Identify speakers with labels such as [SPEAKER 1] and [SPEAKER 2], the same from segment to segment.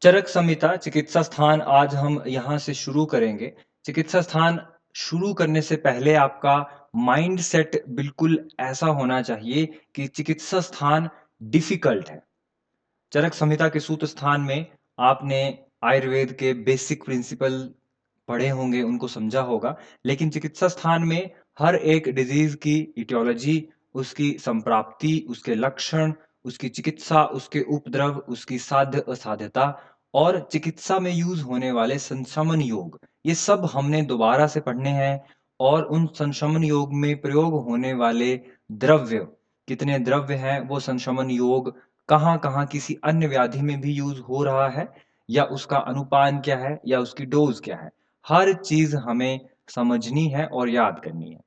[SPEAKER 1] चरक संहिता चिकित्सा स्थान आज हम यहाँ से शुरू करेंगे। चिकित्सा स्थान शुरू करने से पहले आपका माइंड सेट बिल्कुल ऐसा होना चाहिए कि चिकित्सा स्थान डिफ़िकल्ट है। चरक संहिता के सूत्र स्थान में आपने आयुर्वेद के बेसिक प्रिंसिपल पढ़े होंगे, उनको समझा होगा। लेकिन चिकित्सा स्थान में हर एक डिज़ीज़ की इटियोलॉजी, उसकी संप्राप्ति, उसके लक्षण, उसकी चिकित्सा, उसके उपद्रव, उसकी साध्य-असाध्यता और चिकित्सा में यूज़ होने वाले संशमन योग, ये सब हमने दोबारा से पढ़ने हैं। और उन संशमन योग में प्रयोग होने वाले द्रव्य, कितने द्रव्य हैं, वो संशमन योग कहाँ-कहाँ किसी अन्य व्याधि में भी यूज़ हो रहा है या उसका अनुपान क्या है या उसकी डोज़ क्या है। हर चीज़ हमें समझनी है और याद करनी है।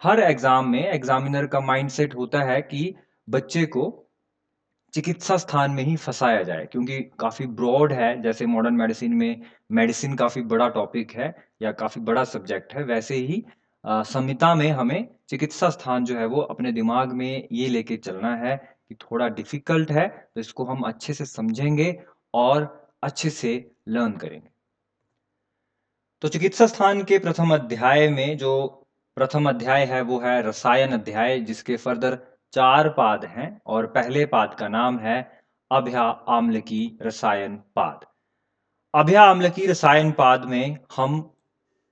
[SPEAKER 1] हर एग्ज़ाम में एग्ज़ामिनर का माइंडसेट होता है कि बच्चे को चिकित्सा स्थान में ही फँसाया जाए, क्योंकि काफ़ी ब्रॉड है। जैसे मॉडर्न मेडिसिन में मेडिसिन काफ़ी बड़ा टॉपिक है या काफ़ी बड़ा सब्जेक्ट है, वैसे ही संहिता में हमें चिकित्सा स्थान जो है वो अपने दिमाग में ये लेके चलना है कि थोड़ा डिफ़िकल्ट है, तो इसको हम अच्छे से समझेंगे और अच्छे से लर्न करेंगे। तो चिकित्सा स्थान के प्रथम अध्याय में जो प्रथम अध्याय है वो है रसायन अध्याय, जिसके फर्दर 4 पाद हैं और पहले पाद का नाम है अभ्या आम्लकी रसायन पाद। अभ्या आम्लकी रसायन पाद में हम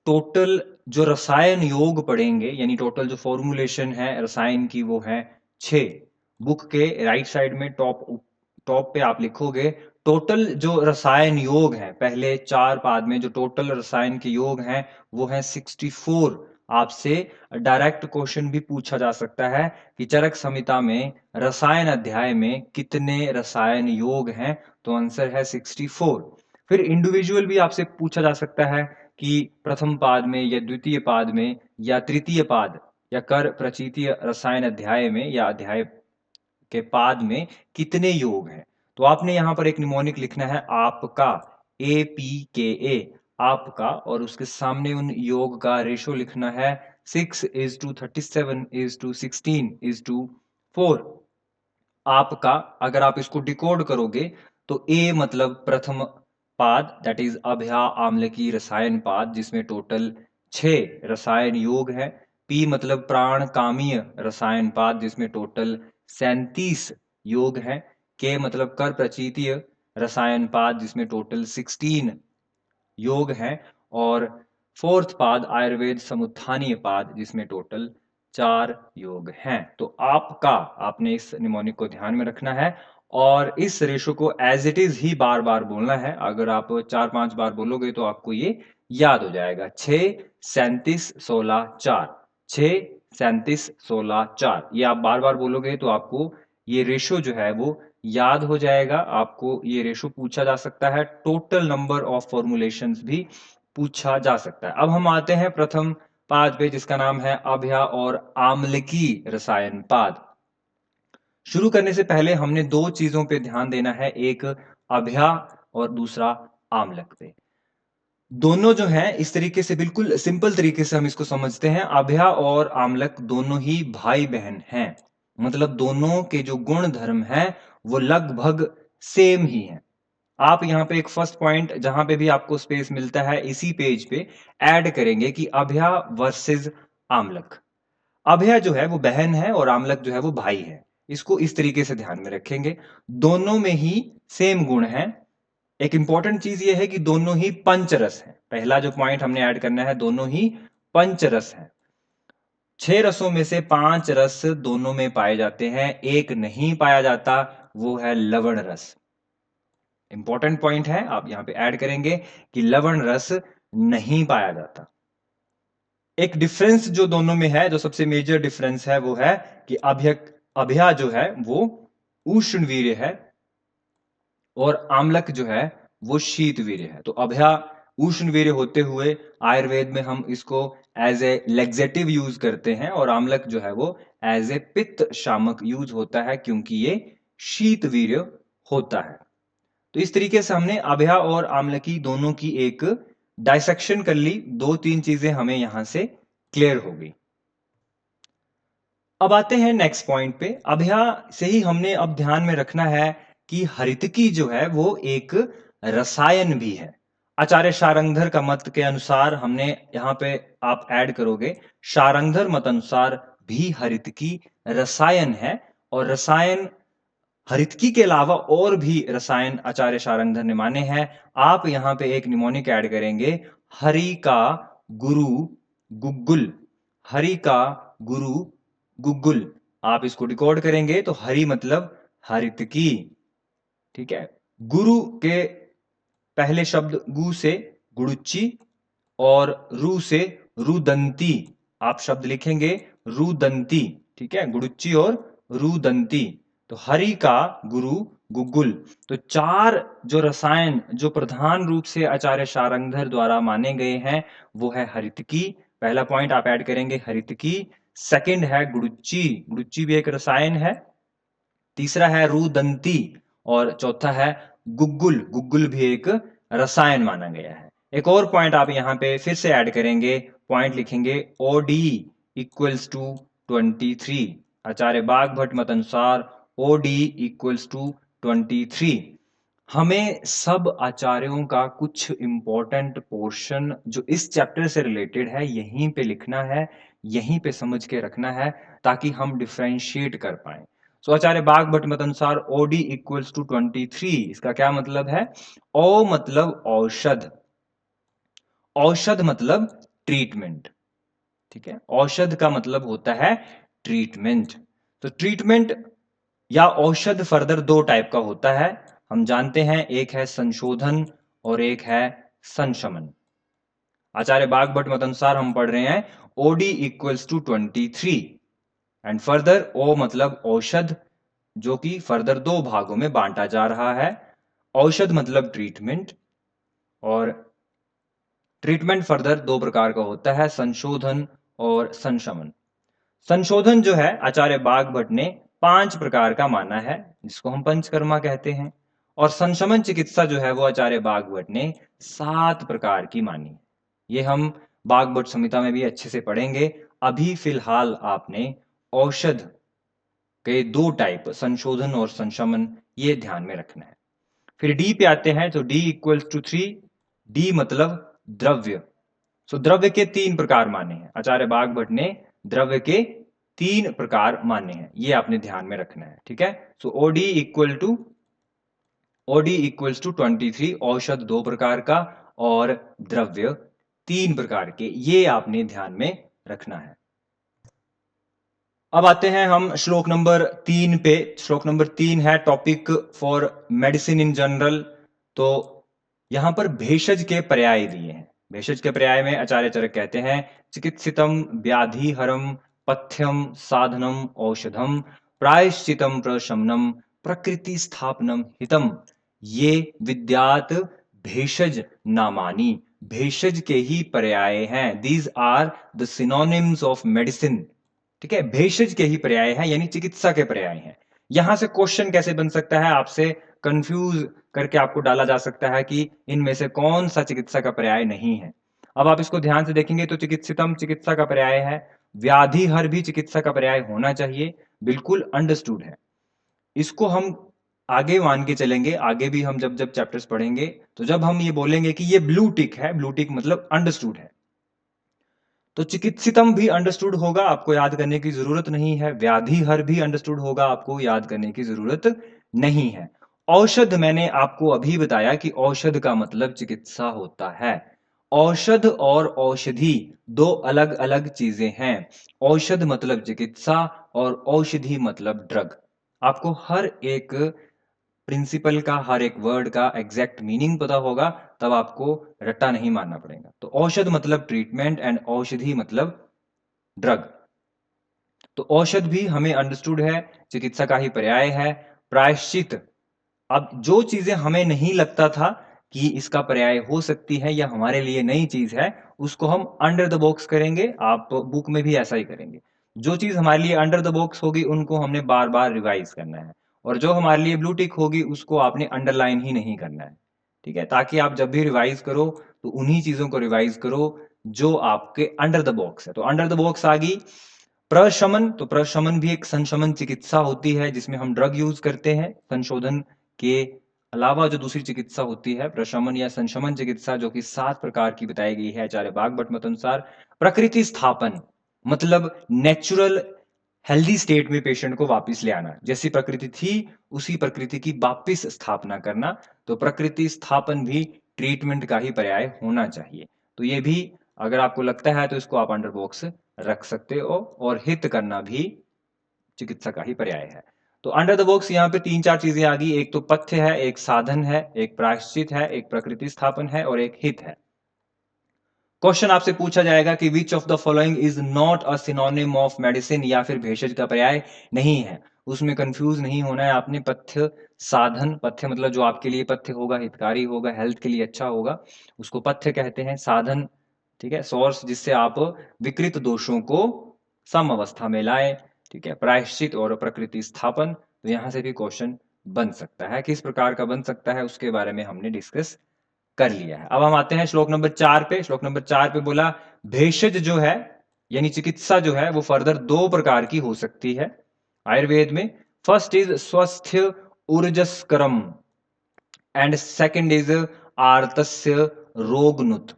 [SPEAKER 1] टोटल जो रसायन योग पढ़ेंगे, यानी टोटल जो फॉर्मूलेशन है रसायन की वो है 6। बुक के राइट साइड में टॉप टॉप पे आप लिखोगे टोटल जो रसायन योग है, पहले 4 पाद में जो टोटल रसायन के योग हैं वो है 64। आपसे डायरेक्ट क्वेश्चन भी पूछा जा सकता है कि चरक संहिता में रसायन अध्याय में कितने रसायन योग हैं, तो आंसर है 64। फिर इंडिविजुअल भी आपसे पूछा जा सकता है कि प्रथम पाद में या द्वितीय पाद में या तृतीय पाद या कर प्रचीतीय रसायन अध्याय में या अध्याय के पाद में कितने योग हैं। तो आपने यहाँ पर एक निमोनिक लिखना है आपका, APKA, आपका, और उसके सामने उन योग का रेशो लिखना है 6:37:16:4। आपका, अगर आप इसको डिकोड करोगे तो ए मतलब प्रथम पाद, दैट इज अभ्या आम्लकी रसायन पाद, जिसमें टोटल 6 रसायन योग है। पी मतलब प्राण कामीय रसायन पाद, जिसमें टोटल 37 योग है। के मतलब कर प्रचीतीय रसायन पाद, जिसमें टोटल 16 योग हैं। और फोर्थ पाद आयुर्वेद समुत्थानीय पाद, जिसमें टोटल 4 योग हैं। तो आपका, आपने इस निमोनिक को ध्यान में रखना है और इस रेशो को एज इट इज ही बार बार बोलना है। अगर आप 4-5 बार बोलोगे तो आपको ये याद हो जाएगा। 6:37:16:4, 6:37:16:4, ये आप बार बार बोलोगे तो आपको ये रेशो जो है वो याद हो जाएगा। आपको ये रेशो पूछा जा सकता है, टोटल नंबर ऑफ फॉर्मुलेशंस भी पूछा जा सकता है। अब हम आते हैं प्रथम पाद पे, जिसका नाम है अभ्या और आम्लकी रसायन पाद। शुरू करने से पहले हमने 2 चीजों पे ध्यान देना है, एक अभ्या और दूसरा आम्लक पे। दोनों जो हैं इस तरीके से, बिल्कुल सिंपल तरीके से हम इसको समझते हैं, अभ्या और आम्लक दोनों ही भाई बहन हैं। मतलब दोनों के जो गुण धर्म हैं वो लगभग सेम ही हैं। आप यहाँ पे एक फर्स्ट पॉइंट, जहां पे भी आपको स्पेस मिलता है इसी पेज पे ऐड करेंगे कि अभ्या वर्सेस आम्लक। अभ्या जो है वो बहन है और आम्लक जो है वो भाई है। इसको इस तरीके से ध्यान में रखेंगे। दोनों में ही सेम गुण है। एक इंपॉर्टेंट चीज ये है कि दोनों ही पंचरस हैं। पहला जो पॉइंट हमने ऐड करना है, दोनों ही पंचरस हैं। 6 रसों में से 5 रस दोनों में पाए जाते हैं, एक नहीं पाया जाता, वो है लवण रस। इंपॉर्टेंट पॉइंट है, आप यहां पे ऐड करेंगे कि लवण रस नहीं पाया जाता। एक डिफरेंस जो दोनों में है, जो सबसे मेजर डिफरेंस है, वो है कि अभ्या जो है वो उष्ण वीर्य है और आम्लक जो है वो शीत वीर्य है। तो अभ्या उष्ण वीर्य होते हुए आयुर्वेद में हम इसको एज ए लेग्जेटिव यूज करते हैं और आम्लक जो है वो एज ए पित्त शामक यूज होता है, क्योंकि ये शीत वीर्य होता है। तो इस तरीके से हमने अभ्या और आम्लकी दोनों की एक डायसेक्शन कर ली। 2-3 चीजें हमें यहां से क्लियर हो गई। अब आते हैं नेक्स्ट पॉइंट पे। अभ्या से ही हमने अब ध्यान में रखना है कि हरितकी जो है वो एक रसायन भी है। आचार्य शारंगधर का मत के अनुसार हमने यहाँ पे आप ऐड करोगे, शारंगधर मत अनुसार भी हरितकी रसायन है, और रसायन हरितकी के अलावा और भी रसायन आचार्य शारंगधर ने माने हैं। आप यहाँ पे एक निमोनिक ऐड करेंगे, हरि का गुरु गुग्गुल, हरि का गुरु गुग्गुल। आप इसको डिकोड करेंगे तो हरि मतलब हरितकी, ठीक है। गुरु के पहले शब्द गु से गुड़ुच्ची और रू से रुदंती, आप शब्द लिखेंगे रुदंती, ठीक है, गुड़ुच्ची और रुदंती। तो हरि का गुरु गुग्गुल। तो चार जो रसायन जो प्रधान रूप से आचार्य शारंगधर द्वारा माने गए हैं वो है हरितकी, पहला पॉइंट आप ऐड करेंगे हरितकी। सेकंड है गुड़ुच्ची, गुड़ुच्ची भी एक रसायन है। तीसरा है रुदंती और चौथा है गुग्गुल, गुग्गुल भी एक रसायन माना गया है। एक और पॉइंट आप यहां पे फिर से ऐड करेंगे, पॉइंट लिखेंगे ओडी इक्वल्स टू 23। आचार्य बागभट्ट मत अनुसार ओडी इक्वल्स टू 23। हमें सब आचार्यों का कुछ इंपॉर्टेंट पोर्शन जो इस चैप्टर से रिलेटेड है यहीं पे लिखना है, यहीं पे समझ के रखना है ताकि हम डिफ्रेंशिएट कर पाए। सो आचार्य बागभट्ट मत अनुसार ओडी इक्वल्स टू 23। इसका क्या मतलब है? ओ मतलब औषध, औषध मतलब ट्रीटमेंट, ठीक है। औषध का मतलब होता है ट्रीटमेंट। तो ट्रीटमेंट या औषध फर्दर दो टाइप का होता है, हम जानते हैं, एक है संशोधन और एक है संशमन। आचार्य बागभट्ट मत अनुसार हम पढ़ रहे हैं OD equals to 23 and further O मतलब औषध, जो कि फर्दर दो भागों में बांटा जा रहा है। औषध मतलब ट्रीटमेंट, और ट्रीटमेंट फर्दर दो प्रकार का होता है, संशोधन और संशमन। संशोधन जो है आचार्य बागभट्ट ने 5 प्रकार का माना है, जिसको हम पंचकर्मा कहते हैं, और संशमन चिकित्सा जो है वो आचार्य बागभट्ट ने 7 प्रकार की मानी। ये हम बागभट्ट संहिता में भी अच्छे से पढ़ेंगे। अभी फिलहाल आपने औषध के दो टाइप, संशोधन और संशमन, ये ध्यान में रखना है। फिर डी पे आते हैं, तो डी इक्वल्स टू 3। डी मतलब द्रव्य। सो द्रव्य के 3 प्रकार माने हैं, आचार्य बागभट्ट ने द्रव्य के 3 प्रकार माने हैं, ये आपने ध्यान में रखना है, ठीक है। सो ओडी इक्वल्स टू 23, औषध 2 प्रकार का और द्रव्य 3 प्रकार के, ये आपने ध्यान में रखना है। अब आते हैं हम श्लोक नंबर 3 पे। श्लोक नंबर 3 है topic for medicine in general. तो यहां पर भेषज के पर्याय दिए हैं। भेषज के पर्याय में आचार्य चरक कहते हैं चिकित्सितम व्याधिहरम पथ्यम साधनम औषधम प्रायश्चितम प्रशमनम प्रकृति स्थापनम हितम, ये विद्यात भेषज नामानी, भेषज के ही पर्याय हैं। These are the synonyms of medicine, ठीक है, भेषज के ही पर्याय हैं, यानी चिकित्सा के पर्याय हैं। यहां से क्वेश्चन कैसे बन सकता है, आपसे कंफ्यूज करके आपको डाला जा सकता है कि इनमें से कौन सा चिकित्सा का पर्याय नहीं है। अब आप इसको ध्यान से देखेंगे तो चिकित्सितम चिकित्सा का पर्याय है, व्याधि हर भी चिकित्सा का पर्याय होना चाहिए, बिल्कुल अंडरस्टूड है। इसको हम आगे मान के चलेंगे, आगे भी हम जब जब चैप्टर्स पढ़ेंगे तो जब हम ये बोलेंगे कि ये ब्लू टिक है, ब्लू टिक मतलब अंडरस्टूड है, तो चिकित्सितम भी अंडरस्टूड होगा, आपको याद करने की जरूरत नहीं है। व्याधि हर भी अंडरस्टूड होगा, आपको याद करने की जरूरत नहीं है। औषध मैंने आपको अभी बताया कि औषध का मतलब चिकित्सा होता है। औषध और औषधि दो अलग अलग चीजें हैं। औषध मतलब चिकित्सा और औषधि मतलब ड्रग। आपको हर एक प्रिंसिपल का, हर एक वर्ड का एग्जैक्ट मीनिंग पता होगा, तब आपको रट्टा नहीं मारना पड़ेगा। तो औषध मतलब ट्रीटमेंट एंड औषधि मतलब ड्रग। तो औषध भी हमें अंडरस्टूड है, चिकित्सा का ही पर्याय है। प्रायश्चित, अब जो चीजें हमें नहीं लगता था कि इसका पर्याय हो सकती है या हमारे लिए नई चीज है, उसको हम अंडर द बॉक्स करेंगे। आप बुक में भी ऐसा ही करेंगे, जो चीज हमारे लिए अंडर द बॉक्स होगी उनको हमने बार बार रिवाइज करना है, और जो हमारे लिए ब्लू टिक होगी उसको आपने अंडरलाइन ही नहीं करना है, ठीक है, ताकि आप जब भी रिवाइज करो तो उन्हीं चीजों को रिवाइज करो जो आपके अंडर द बॉक्स है। तो अंडर द बॉक्स आ गई प्रशमन, तो प्रशमन भी एक संशमन चिकित्सा होती है जिसमें हम ड्रग यूज करते हैं संशोधन के अलावा जो दूसरी चिकित्सा होती है प्रशमन या संशमन चिकित्सा, जो कि 7 प्रकार की बताई गई है आचार्य बागभट्ट मत अनुसार। प्रकृति स्थापन मतलब नेचुरल हेल्दी स्टेट में पेशेंट को वापस ले आना, जैसी प्रकृति थी उसी प्रकृति की वापस स्थापना करना। तो प्रकृति स्थापन भी ट्रीटमेंट का ही पर्याय होना चाहिए। तो ये भी अगर आपको लगता है तो इसको आप अंडर बॉक्स रख सकते हो। और हित करना भी चिकित्सा का ही पर्याय है। तो अंडर द बॉक्स यहाँ पे 3-4 चीजें आ गई। एक तो पथ्य है, एक साधन है, एक प्रायश्चित है, एक प्रकृति स्थापन है और एक हित है। क्वेश्चन आपसे पूछा जाएगा कि which of the following is not a synonym of medicine, या फिर भेषज का पर्याय नहीं है। उसमें कंफ्यूज नहीं होना है आपने। पथ्य, साधन, पथ्य मतलब जो आपके लिए पथ्य होगा, हितकारी होगा, हेल्थ के लिए अच्छा होगा, उसको पथ्य कहते हैं। साधन, ठीक है, सोर्स जिससे आप विकृत दोषों को सम अवस्था में लाएं, ठीक है। प्रायश्चित और प्रकृति स्थापन, तो यहां से भी क्वेश्चन बन सकता है। किस प्रकार का बन सकता है उसके बारे में हमने डिस्कस कर लिया है। अब हम आते हैं श्लोक नंबर 4 पे। श्लोक नंबर 4 पे बोला भेषज जो है यानी चिकित्सा जो है वो फर्दर 2 प्रकार की हो सकती है आयुर्वेद में। फर्स्ट इज स्वस्थ्य ऊर्जस्करम एंड सेकंड इज आर्तस्य रोगनुत।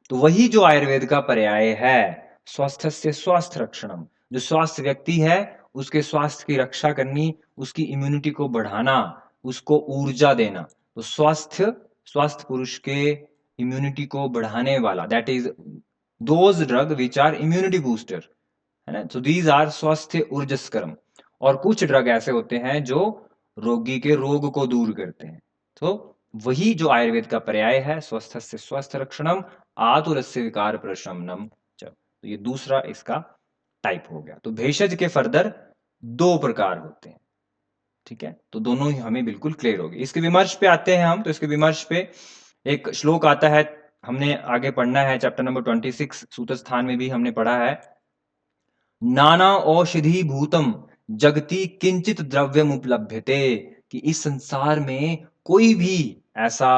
[SPEAKER 1] तो वही जो आयुर्वेद का पर्याय है, स्वस्थ से स्वास्थ्य रक्षणम, जो स्वास्थ्य व्यक्ति है उसके स्वास्थ्य की रक्षा करनी, उसकी इम्यूनिटी को बढ़ाना, उसको ऊर्जा देना। तो स्वास्थ्य, स्वास्थ्य पुरुष के इम्यूनिटी को बढ़ाने वाला, that is those drug which are immunity booster, है ना। तो दीज आर स्वास्थ्य ऊर्जस्करम। और कुछ ड्रग ऐसे होते हैं जो रोगी के रोग को दूर करते हैं। तो वही जो आयुर्वेद का पर्याय है, स्वस्थ से स्वस्थ रक्षणम आतुरस्य विकार प्रशमनम। तो ये दूसरा इसका टाइप हो गया। तो भेषज के फर्दर 2 प्रकार होते हैं, ठीक है। तो दोनों ही हमें बिल्कुल क्लियर हो गए। इसके विमर्श पे आते हैं हम। तो इसके विमर्श पे एक श्लोक आता है, हमने आगे पढ़ना है चैप्टर नंबर 26 सूत्र स्थान में भी हमने पढ़ा है। नाना औषधि भूतम जगति किंचित द्रव्यम उपलभ्यते, कि इस संसार में कोई भी ऐसा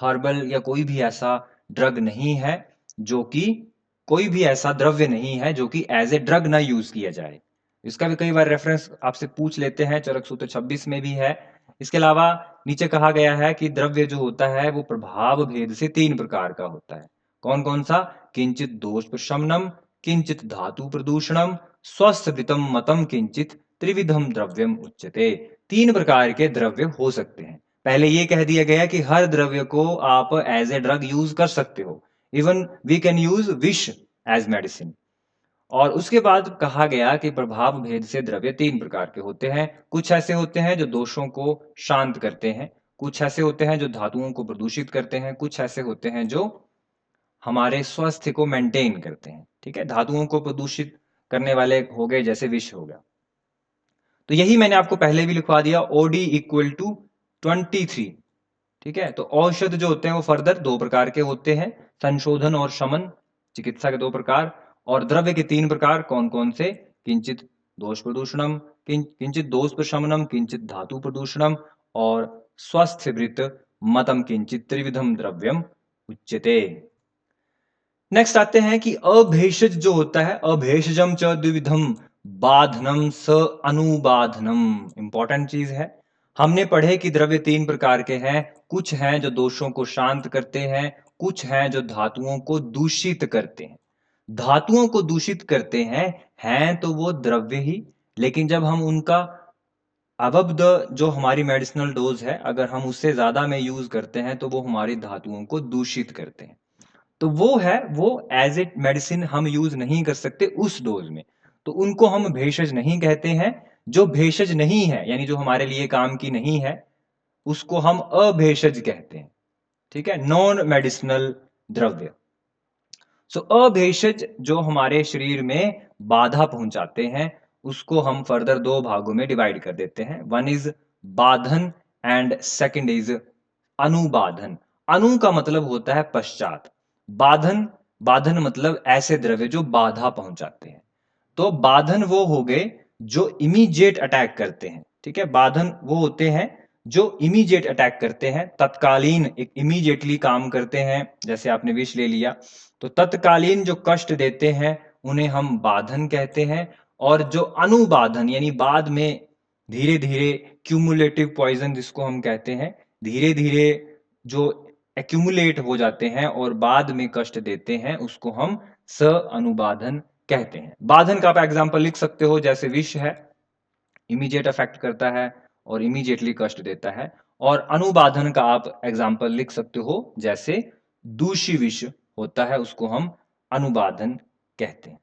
[SPEAKER 1] हर्बल या कोई भी ऐसा ड्रग नहीं है जो कि, कोई भी ऐसा द्रव्य नहीं है जो कि एज ए ड्रग ना यूज किया जाए। इसका भी कई बार रेफरेंस आपसे पूछ लेते हैं, चरक सूत्र 26 में भी है। इसके अलावा नीचे कहा गया है कि द्रव्य जो होता है वो प्रभाव भेद से 3 प्रकार का होता है। कौन कौन सा? किंचित दोष प्रशमनम, किंचित धातु प्रदूषणम, स्वस्थ मतम किंचित त्रिविधम द्रव्यम उच्यते। 3 प्रकार के द्रव्य हो सकते हैं। पहले ये कह दिया गया कि हर द्रव्य को आप एज ए ड्रग यूज कर सकते हो, इवन वी कैन यूज विष एज मेडिसिन। और उसके बाद कहा गया कि प्रभाव भेद से द्रव्य 3 प्रकार के होते हैं। कुछ ऐसे होते हैं जो दोषों को शांत करते हैं, कुछ ऐसे होते हैं जो धातुओं को प्रदूषित करते हैं, कुछ ऐसे होते हैं जो हमारे स्वास्थ्य को मेंटेन करते हैं, ठीक है। धातुओं को प्रदूषित करने वाले हो गए जैसे विष हो गया। तो यही मैंने आपको पहले भी लिखवा दिया, ओडी इक्वल टू 23, ठीक है। तो औषध जो होते हैं वो फर्दर 2 प्रकार के होते हैं, संशोधन और शमन, चिकित्सा के 2 प्रकार। और द्रव्य के 3 प्रकार, कौन कौन से? किंचित दोष प्रदूषणम, किंचित दोष प्रशमनम, किंचित धातु प्रदूषणम और स्वस्थ मतम किंचित त्रिविधम द्रव्यम उच्यते। नेक्स्ट आते हैं कि अभेषज जो होता है, अभेषजम च द्विविधम बाधनम स अनुबाधनम। इंपॉर्टेंट चीज है। हमने पढ़े कि द्रव्य 3 प्रकार के हैं। कुछ हैं जो दोषों को शांत करते हैं, कुछ हैं जो धातुओं को दूषित करते हैं। धातुओं को दूषित करते हैं तो वो द्रव्य ही, लेकिन जब हम उनका अबव द जो हमारी मेडिसिनल डोज है, अगर हम उससे ज्यादा में यूज करते हैं तो वो हमारी धातुओं को दूषित करते हैं। तो वो है, वो एज ए मेडिसिन हम यूज नहीं कर सकते उस डोज में, तो उनको हम भेषज नहीं कहते हैं। जो भेषज नहीं है यानी जो हमारे लिए काम की नहीं है, उसको हम अभेषज कहते हैं, ठीक है, नॉन मेडिसिनल द्रव्य। सो अभेषज जो हमारे शरीर में बाधा पहुंचाते हैं, उसको हम फर्दर 2 भागों में डिवाइड कर देते हैं। वन इज बाधन एंड सेकंड इज अनुबाधन। अनु का मतलब होता है पश्चात, बाधन, बाधन मतलब ऐसे द्रव्य जो बाधा पहुंचाते हैं। तो बाधन वो हो गए जो इमीडिएट अटैक करते हैं, ठीक है। बाधन वो होते हैं जो इमीडिएट अटैक करते हैं, तत्कालीन, एक इमीडिएटली काम करते हैं। जैसे आपने विष ले लिया, तो तत्कालीन जो कष्ट देते हैं उन्हें हम बाधन कहते हैं। और जो अनुबाधन यानी बाद में धीरे धीरे क्यूमुलेटिव पॉइजन जिसको हम कहते हैं, धीरे धीरे जो एक्यूमुलेट हो जाते हैं और बाद में कष्ट देते हैं, उसको हम स अनुबाधन कहते हैं। बाधन का आप एग्जाम्पल लिख सकते हो, जैसे विष है, इमीडिएट अफेक्ट करता है और इमीडिएटली कष्ट देता है। और अनुबाधन का आप एग्जाम्पल लिख सकते हो, जैसे दूषी विष होता है, उसको हम अनुबाधन कहते हैं।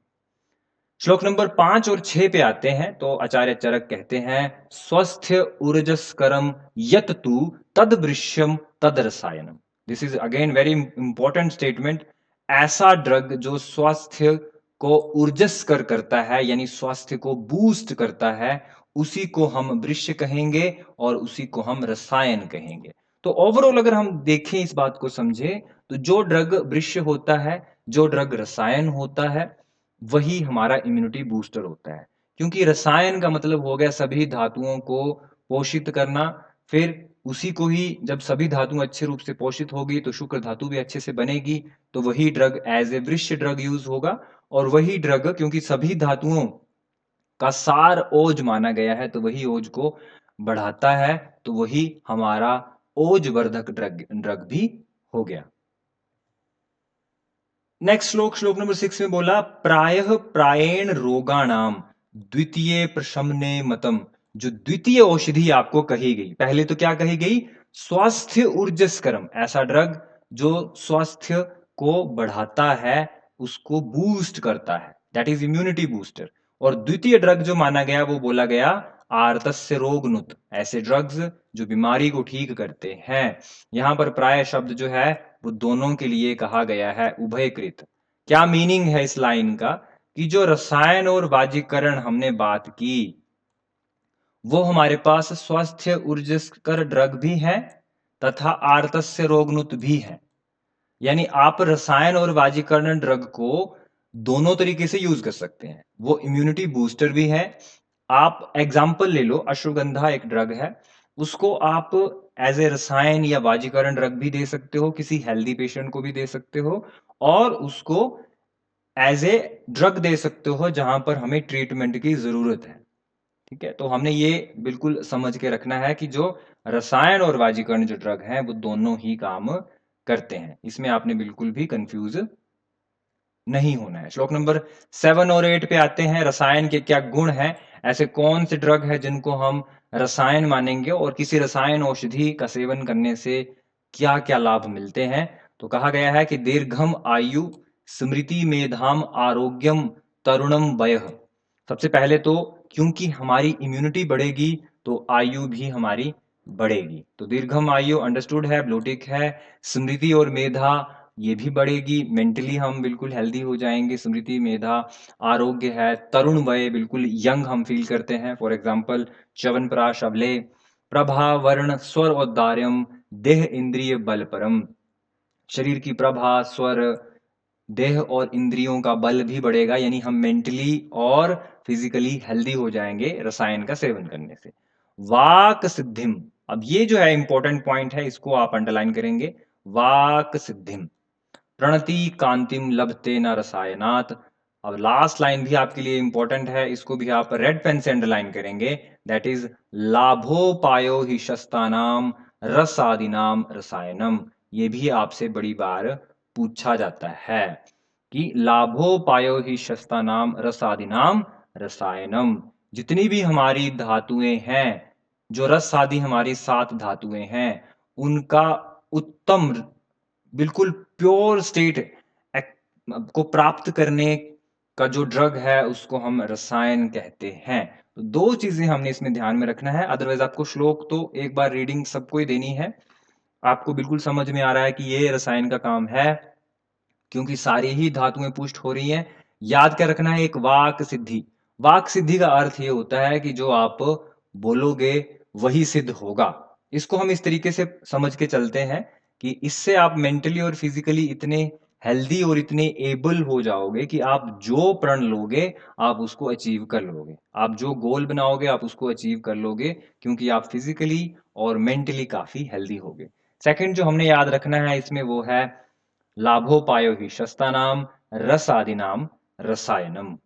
[SPEAKER 1] श्लोक नंबर 5 और 6 पे आते हैं, तो आचार्य चरक कहते हैं, स्वस्थ्य ऊर्जस्करम यत तू तद वृश्यम तद रसायनम। This is again very important statement. ऐसा ड्रग जो स्वास्थ्य को ऊर्जस्कर करता है, यानी स्वास्थ्य को बूस्ट करता है, उसी को हम वृक्ष कहेंगे और उसी को हम रसायन कहेंगे। तो ओवरऑल अगर हम देखें, इस बात को समझें, तो जो ड्रग वृक्ष होता है, जो ड्रग रसायन होता है, वही हमारा इम्यूनिटी बूस्टर होता है। क्योंकि रसायन का मतलब हो गया सभी धातुओं को पोषित करना। फिर उसी को ही, जब सभी धातुएं अच्छे रूप से पोषित होगी तो शुक्र धातु भी अच्छे से बनेगी, तो वही ड्रग एज ए वृक्ष ड्रग यूज होगा। और वही ड्रग, क्योंकि सभी धातुओं का सार ओज माना गया है, तो वही ओज को बढ़ाता है, तो वही हमारा ओज वर्धक ड्रग ड्रग भी हो गया। नेक्स्ट श्लोक, श्लोक नंबर 6 में बोला, प्रायः प्रायेण रोगाणाम द्वितीय प्रशमने मतम। जो द्वितीय औषधि आपको कही गई, पहले तो क्या कही गई, स्वास्थ्य ऊर्जस्करम, ऐसा ड्रग जो स्वास्थ्य को बढ़ाता है, उसको बूस्ट करता है, दैट इज इम्यूनिटी बूस्टर। और द्वितीय ड्रग जो माना गया, वो बोला गया आर्तस्य रोगनुत, ऐसे ड्रग्स जो बीमारी को ठीक करते हैं। यहां पर प्राय शब्द जो है वो दोनों के लिए कहा गया है, उभयकृत। क्या मीनिंग है इस लाइन का, कि जो रसायन और बाजीकरण हमने बात की, वो हमारे पास स्वास्थ्य ऊर्जस्कर ड्रग भी है तथा आर्तस्य रोगनुत भी है। यानी आप रसायन और बाजीकरण ड्रग को दोनों तरीके से यूज कर सकते हैं। वो इम्यूनिटी बूस्टर भी है। आप एग्जाम्पल ले लो, अश्वगंधा एक ड्रग है, उसको आप एज ए रसायन या बाजीकरण ड्रग भी दे सकते हो, किसी हेल्दी पेशेंट को भी दे सकते हो, और उसको एज ए ड्रग दे सकते हो जहां पर हमें ट्रीटमेंट की जरूरत है। ठीक है, तो हमने ये बिल्कुल समझ के रखना है कि जो रसायन और बाजीकरण जो ड्रग है, वो दोनों ही काम करते हैं। इसमें आपने बिल्कुल भी कंफ्यूज नहीं होना है। श्लोक नंबर 7 और 8 पे आते हैं, रसायन के क्या गुण हैं, ऐसे कौन से ड्रग है जिनको हम रसायन मानेंगे, और किसी रसायन औषधि का सेवन करने से क्या क्या लाभ मिलते हैं। तो कहा गया है कि दीर्घम आयु, स्मृति मेधाम, आरोग्यम, तरुणम वयः। सबसे पहले तो क्योंकि हमारी इम्यूनिटी बढ़ेगी, तो आयु भी हमारी बढ़ेगी। तो दीर्घम आयु अंडरस्टूड है, ब्लोटिक है। स्मृति और मेधा ये भी बढ़ेगी, मेंटली हम बिल्कुल हेल्दी हो जाएंगे, स्मृति मेधा। आरोग्य है, तरुण वय, बिल्कुल यंग हम फील करते हैं, फॉर एग्जाम्पल च्यवनप्राश अबले। प्रभा वर्ण स्वर औदार्यम, देह इंद्रिय बल परम। शरीर की प्रभा, स्वर, देह और इंद्रियों का बल भी बढ़ेगा, यानी हम मेंटली और फिजिकली हेल्दी हो जाएंगे रसायन का सेवन करने से। वाक सिद्धिम, अब ये जो है इंपॉर्टेंट पॉइंट है, इसको आप अंडरलाइन करेंगे। वाक सिद्धिम प्रणति कांतिम लभते न रसायनात्। अब लास्ट लाइन भी आपके लिए इंपॉर्टेंट है, इसको भी आप रेड पेन से अंडरलाइन करेंगे, दैट इज लाभोपायो ही शस्तानाम रसादिनाम रसायनम। ये भी आपसे बड़ी बार पूछा जाता है कि लाभोपायो ही शस्तानाम रसादिनाम रसायनम। जितनी भी हमारी धातुएं हैं, जो रस आदि हमारी 7 धातुएं हैं, उनका उत्तम, बिल्कुल प्योर स्टेट को प्राप्त करने का जो ड्रग है, उसको हम रसायन कहते हैं। तो दो चीजें हमने इसमें ध्यान में रखना है, अदरवाइज आपको श्लोक तो एक बार रीडिंग सबको ही देनी है, आपको बिल्कुल समझ में आ रहा है कि ये रसायन का काम है, क्योंकि सारी ही धातुएं पुष्ट हो रही हैं। याद क्या रखना है, एक वाक सिद्धि। वाक सिद्धि का अर्थ ये होता है कि जो आप बोलोगे वही सिद्ध होगा। इसको हम इस तरीके से समझ के चलते हैं कि इससे आप मेंटली और फिजिकली इतने हेल्दी और इतने एबल हो जाओगे कि आप जो प्रण लोगे, आप उसको अचीव कर लोगे। आप जो गोल बनाओगे, आप उसको अचीव कर लोगे, क्योंकि आप फिजिकली और मेंटली काफी हेल्दी होगे। सेकंड जो हमने याद रखना है इसमें, वो है लाभोपायो हि शस्तानाम रसादिनाम रसायनम।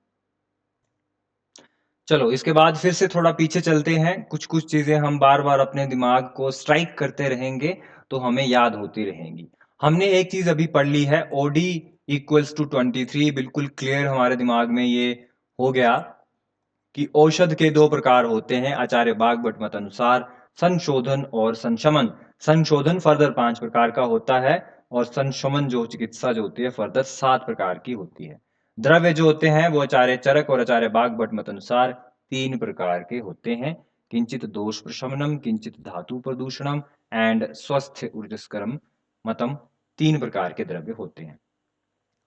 [SPEAKER 1] चलो इसके बाद फिर से थोड़ा पीछे चलते हैं, कुछ कुछ चीजें हम बार बार अपने दिमाग को स्ट्राइक करते रहेंगे तो हमें याद होती रहेंगी। हमने एक चीज अभी पढ़ ली है, ओडी इक्वल्स टू 23, बिल्कुल क्लियर हमारे दिमाग में ये हो गया कि औषध के दो प्रकार होते हैं आचार्य बागभट्ट मत अनुसार, संशोधन और संशमन। संशोधन फर्दर 5 प्रकार का होता है और संशमन जो चिकित्सा जो होती है फर्दर 7 प्रकार की होती है। द्रव्य जो होते हैं वो आचार्य चरक और आचार्य बागभट्ट मत अनुसार 3 प्रकार के होते हैं, किंचित दोष प्रशमनम, किंचित धातु प्रदूषणम एंड स्वस्थ ऊर्जस्करम मतम। 3 प्रकार के द्रव्य होते हैं।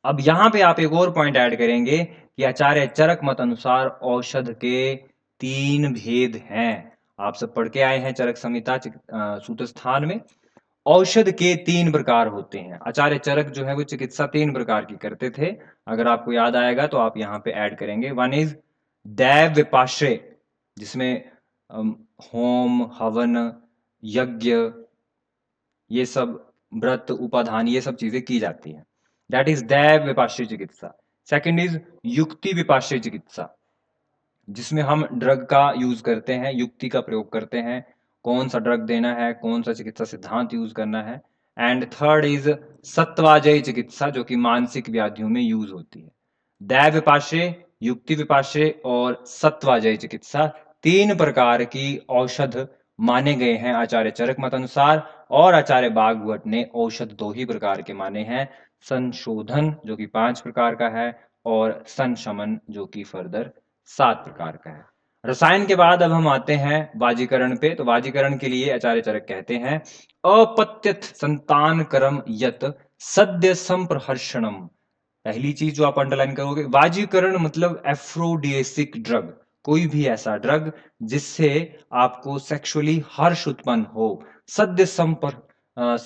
[SPEAKER 1] अब यहां पे आप एक और पॉइंट ऐड करेंगे कि आचार्य चरक मत अनुसार औषध के 3 भेद हैं। आप सब पढ़ के आए हैं चरक संहिता सूत्र स्थान में। औषध के 3 प्रकार होते हैं। आचार्य चरक जो है वो चिकित्सा 3 प्रकार की करते थे। अगर आपको याद आएगा तो आप यहाँ पे ऐड करेंगे। वन इज दैव विपाश्रय, जिसमें होम हवन यज्ञ ये सब व्रत उपाधान ये सब चीजें की जाती हैं। दैट इज दैव विपाश्रय चिकित्सा। सेकंड इज युक्ति विपाश्रय चिकित्सा, जिसमें हम ड्रग का यूज करते हैं, युक्ति का प्रयोग करते हैं, कौन सा ड्रग देना है, कौन सा चिकित्सा सिद्धांत यूज करना है। एंड थर्ड इज सत्वाजयी चिकित्सा, जो कि मानसिक व्याधियों में यूज होती है। दैव विपाश्रय, युक्ति विपाश्रय और सत्वाजयी चिकित्सा 3 प्रकार की औषध माने गए हैं आचार्य चरक मत अनुसार। और आचार्य बागवट ने औषध 2 ही प्रकार के माने हैं, संशोधन जो कि 5 प्रकार का है और संशमन जो कि फर्दर 7 प्रकार का है। रसायन के बाद अब हम आते हैं वाजीकरण पे। तो वाजीकरण के लिए आचार्य चरक कहते हैं अपत्यथ संतान करम यत सद्य संप्रहर्षणम। पहली चीज जो आप अंडरलाइन करोगे, वाजीकरण मतलब एफ्रोडिएसिक ड्रग, कोई भी ऐसा ड्रग जिससे आपको सेक्सुअली हर्ष उत्पन्न हो। सद्य संप्रहर्षणम,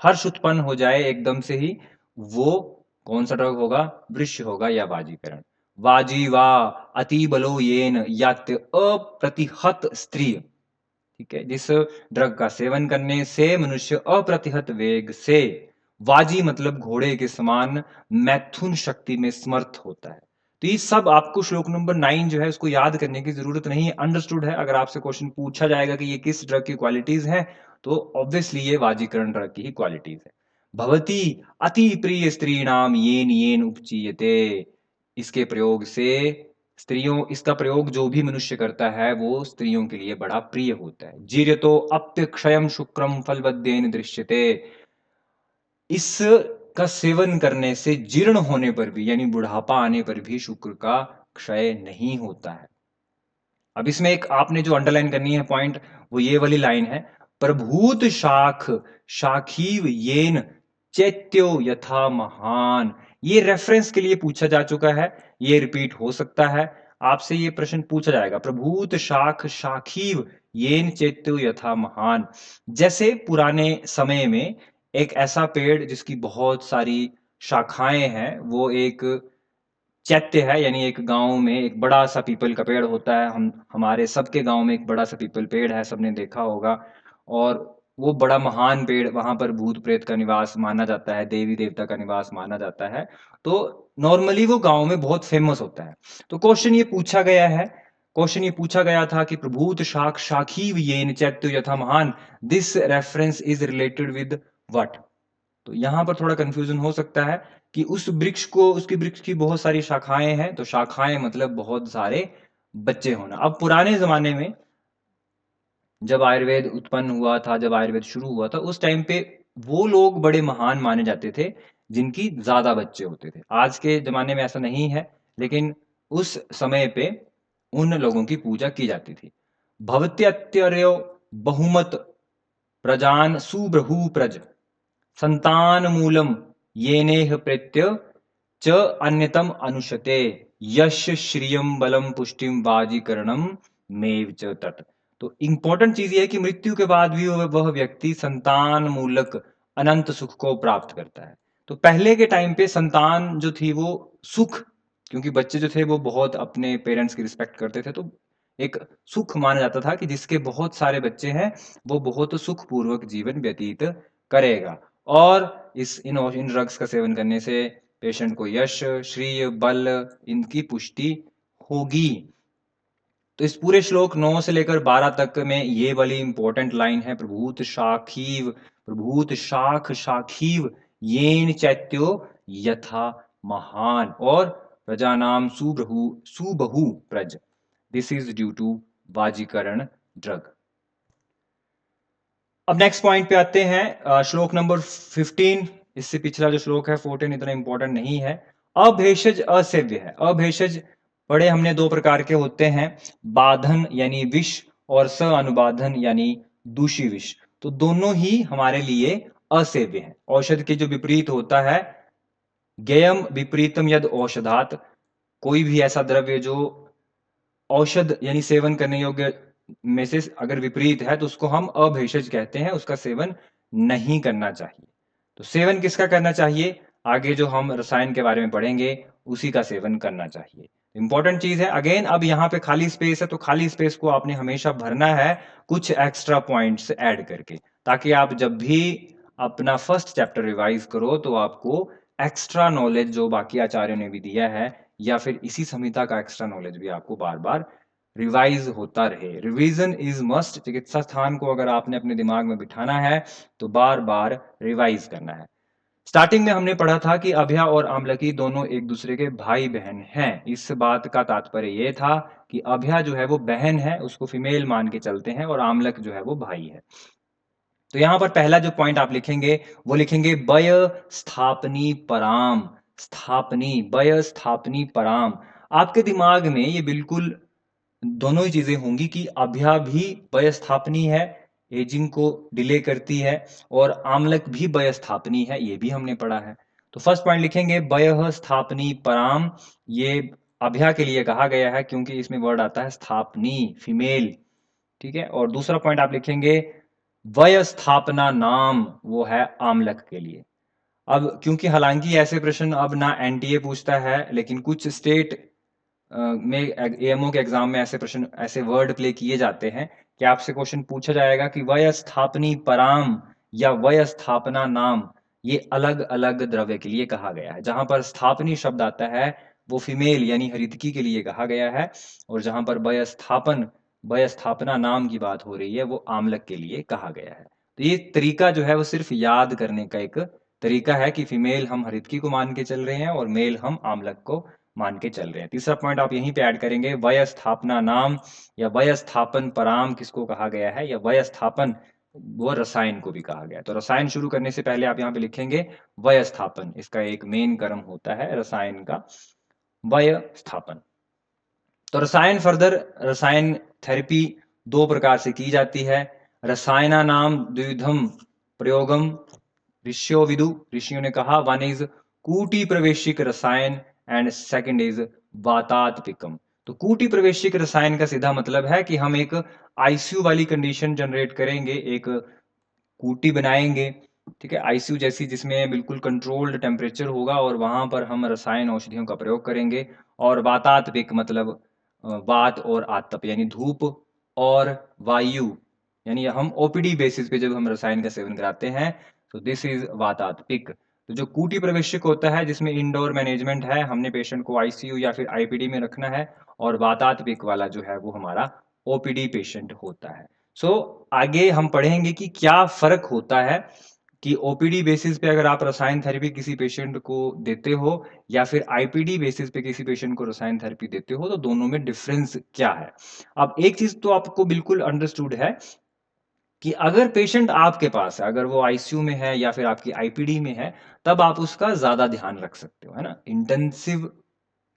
[SPEAKER 1] हर्ष उत्पन्न हो जाए एकदम से ही, वो कौन सा ड्रग होगा? वृक्ष होगा या वाजीकरण। वाजी वा अति बलो येन यात्य अप्रतिहत स्त्री, ठीक है, जिस ड्रग का सेवन करने से मनुष्य अप्रतिहत वेग से, वाजी मतलब घोड़े के समान मैथुन शक्ति में समर्थ होता है। तो ये सब आपको श्लोक नंबर 9 जो है उसको याद करने की जरूरत नहीं है, अंडरस्टूड है। अगर आपसे क्वेश्चन पूछा जाएगा कि ये किस ड्रग की क्वालिटीज हैं, तो ऑब्वियसली ये वाजीकरण ड्रग की ही क्वालिटीज है। भवती अति प्रिय स्त्री नाम येन येन उपचीयते, इसके प्रयोग से स्त्रियों, इसका प्रयोग जो भी मनुष्य करता है वो स्त्रियों के लिए बड़ा प्रिय होता है। जीर्यतो अप्य क्षयम शुक्रम फलवद्येन दृश्यते, इसका सेवन करने से जीर्ण होने पर भी यानी बुढ़ापा आने पर भी शुक्र का क्षय नहीं होता है। अब इसमें एक आपने जो अंडरलाइन करनी है पॉइंट, वो ये वाली लाइन है, प्रभूत शाख शाखीव येन चैत्यो यथा महान। ये रेफरेंस के लिए पूछा जा चुका है, ये रिपीट हो सकता है, आपसे ये प्रश्न पूछा जाएगा। प्रभूत शाख शाखीव येन चैत्यो यथा महान, जैसे पुराने समय में एक ऐसा पेड़ जिसकी बहुत सारी शाखाएं हैं, वो एक चैत्य है, यानी एक गांव में एक बड़ा सा पीपल का पेड़ होता है। हम हमारे सबके गांव में एक बड़ा सा पीपल पेड़ है, सबने देखा होगा। और वो बड़ा महान पेड़, वहां पर भूत प्रेत का निवास माना जाता है, देवी देवता का निवास माना जाता है। तो नॉर्मली वो गांव में बहुत फेमस होता है। तो क्वेश्चन ये पूछा गया है, क्वेश्चन ये पूछा गया था कि प्रभूत शाख शाखी येन चैत्य यथा महान, this reference is related with what? तो यहां पर थोड़ा कंफ्यूजन हो सकता है कि उस वृक्ष को, उसकी वृक्ष की बहुत सारी शाखाएं हैं, तो शाखाएं मतलब बहुत सारे बच्चे होना। अब पुराने जमाने में जब आयुर्वेद उत्पन्न हुआ था, जब आयुर्वेद शुरू हुआ था, उस टाइम पे वो लोग बड़े महान माने जाते थे जिनकी ज्यादा बच्चे होते थे। आज के जमाने में ऐसा नहीं है, लेकिन उस समय पे उन लोगों की पूजा की जाती थी। भवत्यत्यर्यो बहुमत प्रजान सुब्रहु प्रज संतान मूलम येनेह प्रत्य च अन्यतम अनुशते यश श्रियम बलम पुष्टिम वाजीकरणम मेव च तत्। तो इंपॉर्टेंट चीज ये है कि मृत्यु के बाद भी वह व्यक्ति संतान मूलक अनंत सुख को प्राप्त करता है। तो पहले के टाइम पे संतान जो थी वो सुख, क्योंकि बच्चे जो थे वो बहुत अपने पेरेंट्स की रिस्पेक्ट करते थे, तो एक सुख माना जाता था कि जिसके बहुत सारे बच्चे हैं वो बहुत सुखपूर्वक जीवन व्यतीत करेगा। और इन ड्रग्स का सेवन करने से पेशेंट को यश श्री बल इनकी पुष्टि होगी। तो इस पूरे श्लोक 9 से लेकर 12 तक में ये वाली इंपॉर्टेंट लाइन है, प्रभूत शाख शाखीव येन चैत्यो यथा महान, और प्रजानाम सुबहु प्रज, दिस इज ड्यू टू वाजीकरण ड्रग। अब नेक्स्ट पॉइंट पे आते हैं, श्लोक नंबर 15। इससे पिछला जो श्लोक है 14 इतना इंपॉर्टेंट नहीं है। अभेषज असेव्य है। अभेषज बड़े हमने दो प्रकार के होते हैं, बाधन यानी विष और स अनुबाधन यानी दूषी विष। तो दोनों ही हमारे लिए असेव्य है। औषध के जो विपरीत होता है, गेयम विपरीतम यद औषधात, कोई भी ऐसा द्रव्य जो औषध यानी सेवन करने योग्य में से अगर विपरीत है तो उसको हम अभेषज कहते हैं, उसका सेवन नहीं करना चाहिए। तो सेवन किसका करना चाहिए, आगे जो हम रसायन के बारे में पढ़ेंगे उसी का सेवन करना चाहिए। इंपॉर्टेंट चीज है। अगेन अब यहाँ पे खाली स्पेस है, तो खाली स्पेस को आपने हमेशा भरना है कुछ एक्स्ट्रा पॉइंट्स ऐड करके, ताकि आप जब भी अपना फर्स्ट चैप्टर रिवाइज करो तो आपको एक्स्ट्रा नॉलेज जो बाकी आचार्यों ने भी दिया है या फिर इसी संहिता का एक्स्ट्रा नॉलेज भी आपको बार बार रिवाइज होता रहे। Revision is must. चिकित्सा स्थान को अगर आपने अपने दिमाग में बिठाना है तो बार बार रिवाइज करना है। स्टार्टिंग में हमने पढ़ा था कि अभ्या और आमलकी दोनों एक दूसरे के भाई बहन हैं। इस बात का तात्पर्य यह था कि अभ्या जो है वो बहन है, उसको फीमेल मान के चलते हैं, और आमलक जो है वो भाई है। तो यहां पर पहला जो पॉइंट आप लिखेंगे वो लिखेंगे बय स्थापनी पराम। स्थापनी, बय स्थापनी पराम। आपके दिमाग में ये बिल्कुल दोनों ही चीजें होंगी कि अभ्या भी बय स्थापनी है, एजिंग को डिले करती है, और आमलक भी बय स्थापनी है, ये भी हमने पढ़ा है। तो फर्स्ट पॉइंट लिखेंगे बय स्थापनी पराम। ये अभ्या के लिए कहा गया है क्योंकि इसमें वर्ड आता है स्थापनी, फीमेल। ठीक है। और दूसरा पॉइंट आप लिखेंगे वय स्थापना नाम, वो है आमलक के लिए। अब क्योंकि हालांकि ऐसे प्रश्न अब ना एनटीए पूछता है, लेकिन कुछ स्टेट में एएमओ के एग्जाम में ऐसे प्रश्न, ऐसे वर्ड प्ले किए जाते हैं कि आपसे क्वेश्चन पूछा जाएगा कि वय स्थापनी पराम या वय स्थापना नाम, ये अलग अलग द्रव्य के लिए कहा गया है। जहां पर स्थापनी शब्द आता है वो फीमेल यानी हरितकी के लिए कहा गया है, और जहां पर वय स्थापना नाम की बात हो रही है वो आमलक के लिए कहा गया है। तो ये तरीका जो है वो सिर्फ याद करने का एक तरीका है कि फीमेल हम हरितकी को मान के चल रहे हैं और मेल हम आमलक को मान के चल रहे हैं। तीसरा पॉइंट आप यहीं पे ऐड करेंगे वय स्थापना नाम या वय स्थापन पराम किसको कहा गया है, या वय स्थापन वो रसायन को भी कहा गया है। तो रसायन शुरू करने से पहले आप यहाँ पे लिखेंगे वय स्थापन, इसका एक मेन कर्म होता है रसायन का, वय स्थापन। तो रसायन फर्दर, रसायन थेरेपी दो प्रकार से की जाती है। रसायना नाम द्विविधम प्रयोगम ऋषियों विदु, ऋषियों ने कहा, वन इज कूटी प्रवेशिक रसायन एंड सेकंड इज वातात्पिकम। तो कूटी प्रवेशिक रसायन का सीधा मतलब है कि हम एक आईसीयू वाली कंडीशन जनरेट करेंगे, एक कूटी बनाएंगे, ठीक है, आईसीयू जैसी, जिसमें बिल्कुल कंट्रोल्ड टेम्परेचर होगा और वहां पर हम रसायन औषधियों का प्रयोग करेंगे। और वातात्पिक मतलब वात और आतप यानी धूप और वायु, यानी हम ओपीडी बेसिस पे जब हम रसायन का सेवन कराते हैं, तो दिस इज वातात्पिक। तो जो कूटी प्रवेशिक होता है जिसमें इंडोर मैनेजमेंट है, हमने पेशेंट को आईसीयू या फिर आईपीडी में रखना है, और वातात्पिक वाला जो है वो हमारा ओपीडी पेशेंट होता है। आगे हम पढ़ेंगे कि क्या फर्क होता है कि ओपीडी बेसिस पे अगर आप रसायन थेरेपी किसी पेशेंट को देते हो या फिर आईपीडी बेसिस पे किसी पेशेंट को रसायन थेरेपी देते हो, तो दोनों में डिफरेंस क्या है। अब एक चीज तो आपको बिल्कुल अंडरस्टूड है कि अगर पेशेंट आपके पास है, अगर वो आईसीयू में है या फिर आपकी आईपीडी में है, तब आप उसका ज्यादा ध्यान रख सकते हो, है ना, इंटेंसिव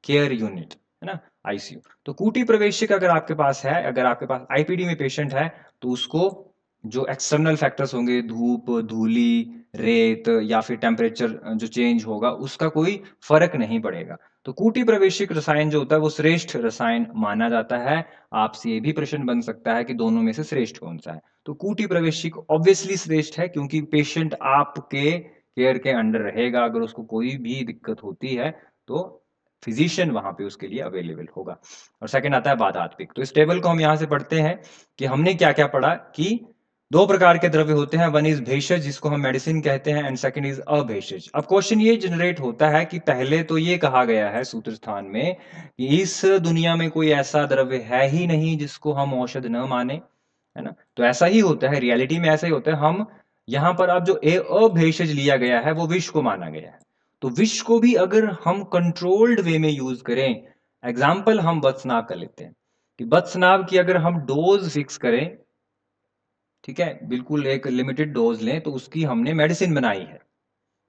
[SPEAKER 1] केयर यूनिट, है ना, आईसीयू। तो कूटी प्रवेशिक अगर आपके पास है, अगर आपके पास आईपीडी में पेशेंट है, तो उसको जो एक्सटर्नल फैक्टर्स होंगे, धूप, धूली, रेत या फिर टेम्परेचर जो चेंज होगा, उसका कोई फर्क नहीं पड़ेगा। तो कूटी प्रवेशिक रसायन जो होता है वो श्रेष्ठ रसायन माना जाता है। आपसे ये भी प्रश्न बन सकता है कि दोनों में से श्रेष्ठ कौन सा है। तो कूटी प्रवेशिक ऑब्वियसली श्रेष्ठ है, क्योंकि पेशेंट आपके केयर के अंडर रहेगा। अगर उसको कोई भी दिक्कत होती है तो फिजिशियन वहां पे उसके लिए अवेलेबल होगा। और सेकंड आता है वातात्पिक। तो इस टेबल को हम यहां से पढ़ते हैं कि हमने क्या क्या पढ़ा कि दो प्रकार के द्रव्य होते हैं, वन इज भेषज जिसको हम मेडिसिन कहते हैं एंड सेकंड इज अभेषज। अब क्वेश्चन ये जनरेट होता है कि पहले तो ये कहा गया है सूत्र स्थान में कि इस दुनिया में कोई ऐसा द्रव्य है ही नहीं जिसको हम औषध न माने, है ना। तो ऐसा ही होता है, रियलिटी में ऐसा ही होता है। हम यहाँ पर अब जो अभेषज लिया गया है वो विष को माना गया है। तो विष को भी अगर हम कंट्रोल्ड वे में यूज करें, एग्जाम्पल हम बथनाव कर लेते हैं कि बथनाव की अगर हम डोज फिक्स करें, ठीक है, बिल्कुल एक लिमिटेड डोज लें, तो उसकी हमने मेडिसिन बनाई है।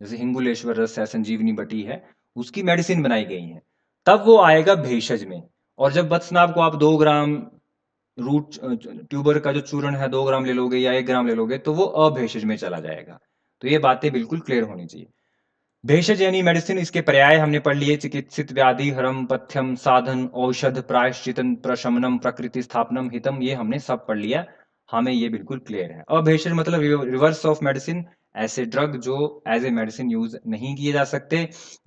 [SPEAKER 1] जैसे हिंगुलेश्वर रस है, संजीवनी बटी है, उसकी मेडिसिन बनाई गई है, तब वो आएगा भेषज में। और जब बथनाव को आप 2 ग्राम रूट ट्यूबर का जो चूर्ण है 2 ग्राम ले लोगे या 1 ग्राम ले लोगे तो वो अभेषज में चला जाएगा। तो ये बातें बिल्कुल क्लियर होनी चाहिए। भेषज यानी मेडिसिन, इसके पर्याय हमने पढ़ लिए, चिकित्सित व्याधि, हरम, पथ्यम, साधन, औषध, प्रायश्चितन, प्रशमनम, प्रकृति स्थापनम, हितम, ये हमने सब पढ़ लिया। हमें ये बिल्कुल क्लियर है। अभेषज मतलब रिवर्स ऑफ मेडिसिन, ऐसे ड्रग जो एज ए मेडिसिन यूज नहीं किए जा सकते।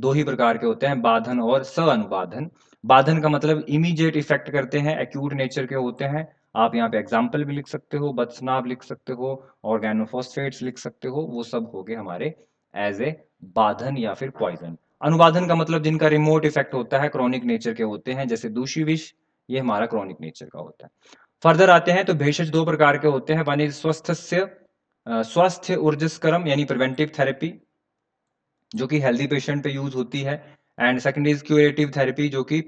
[SPEAKER 1] दो ही प्रकार के होते हैं, बाधन और अनुबाधन। बाधन का मतलब इमीडिएट इफेक्ट करते हैं, एक्यूट नेचर के होते हैं। आप यहाँ पे एग्जाम्पल भी लिख सकते हो, बथनाव लिख सकते हो, ऑर्गेनोफॉस्फेट्स लिख सकते हो, वो सब हो गए हमारे एज ए बाधन या फिर पॉइजन। अनुबाधन का मतलब जिनका रिमोट इफेक्ट होता है, क्रॉनिक नेचर के होते हैं, जैसे दूषी विष, ये हमारा क्रॉनिक नेचर का होता है। फर्दर आते हैं तो भेषज दो प्रकार के होते हैं, वन इज स्वास्थ्य ऊर्जस्करम यानी प्रिवेंटिव थेरेपी जो कि हेल्दी पेशेंट पे यूज होती है, and second is curative therapy जो कि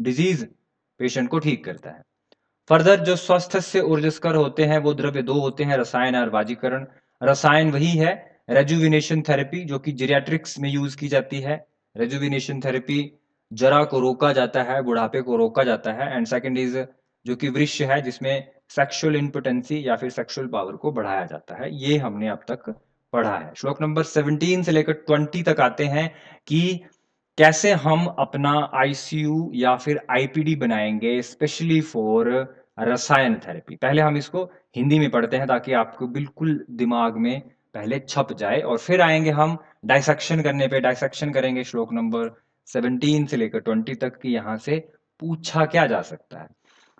[SPEAKER 1] डिजीज पेशेंट को ठीक करता है। फर्दर जो स्वस्थ से ऊर्जस्कर होते हैं वो द्रव्य दो होते हैं, रसायन और वाजीकरण। रसायन वही है रेजुविनेशन थेरेपी जो कि जीरियाट्रिक्स में यूज की जाती है। रेजुविनेशन थेरेपी, जरा को रोका जाता है, बुढ़ापे को रोका जाता है। एंड सेकंड इज जो कि वृक्ष है जिसमें सेक्सुअल इम्पोटेंसी या फिर सेक्सुअल पावर को बढ़ाया जाता है। ये हमने अब तक पढ़ा है। श्लोक नंबर 17 से लेकर 20 तक आते हैं कि कैसे हम अपना आईसीयू या फिर आईपीडी बनाएंगे स्पेशली फॉर रसायन थेरेपी। पहले हम इसको हिंदी में पढ़ते हैं ताकि आपको बिल्कुल दिमाग में पहले छप जाए, और फिर आएंगे हम डाइसेक्शन करने पे। डाइसेक्शन करेंगे श्लोक नंबर 17 से लेकर 20 तक की, यहां से पूछा क्या जा सकता है।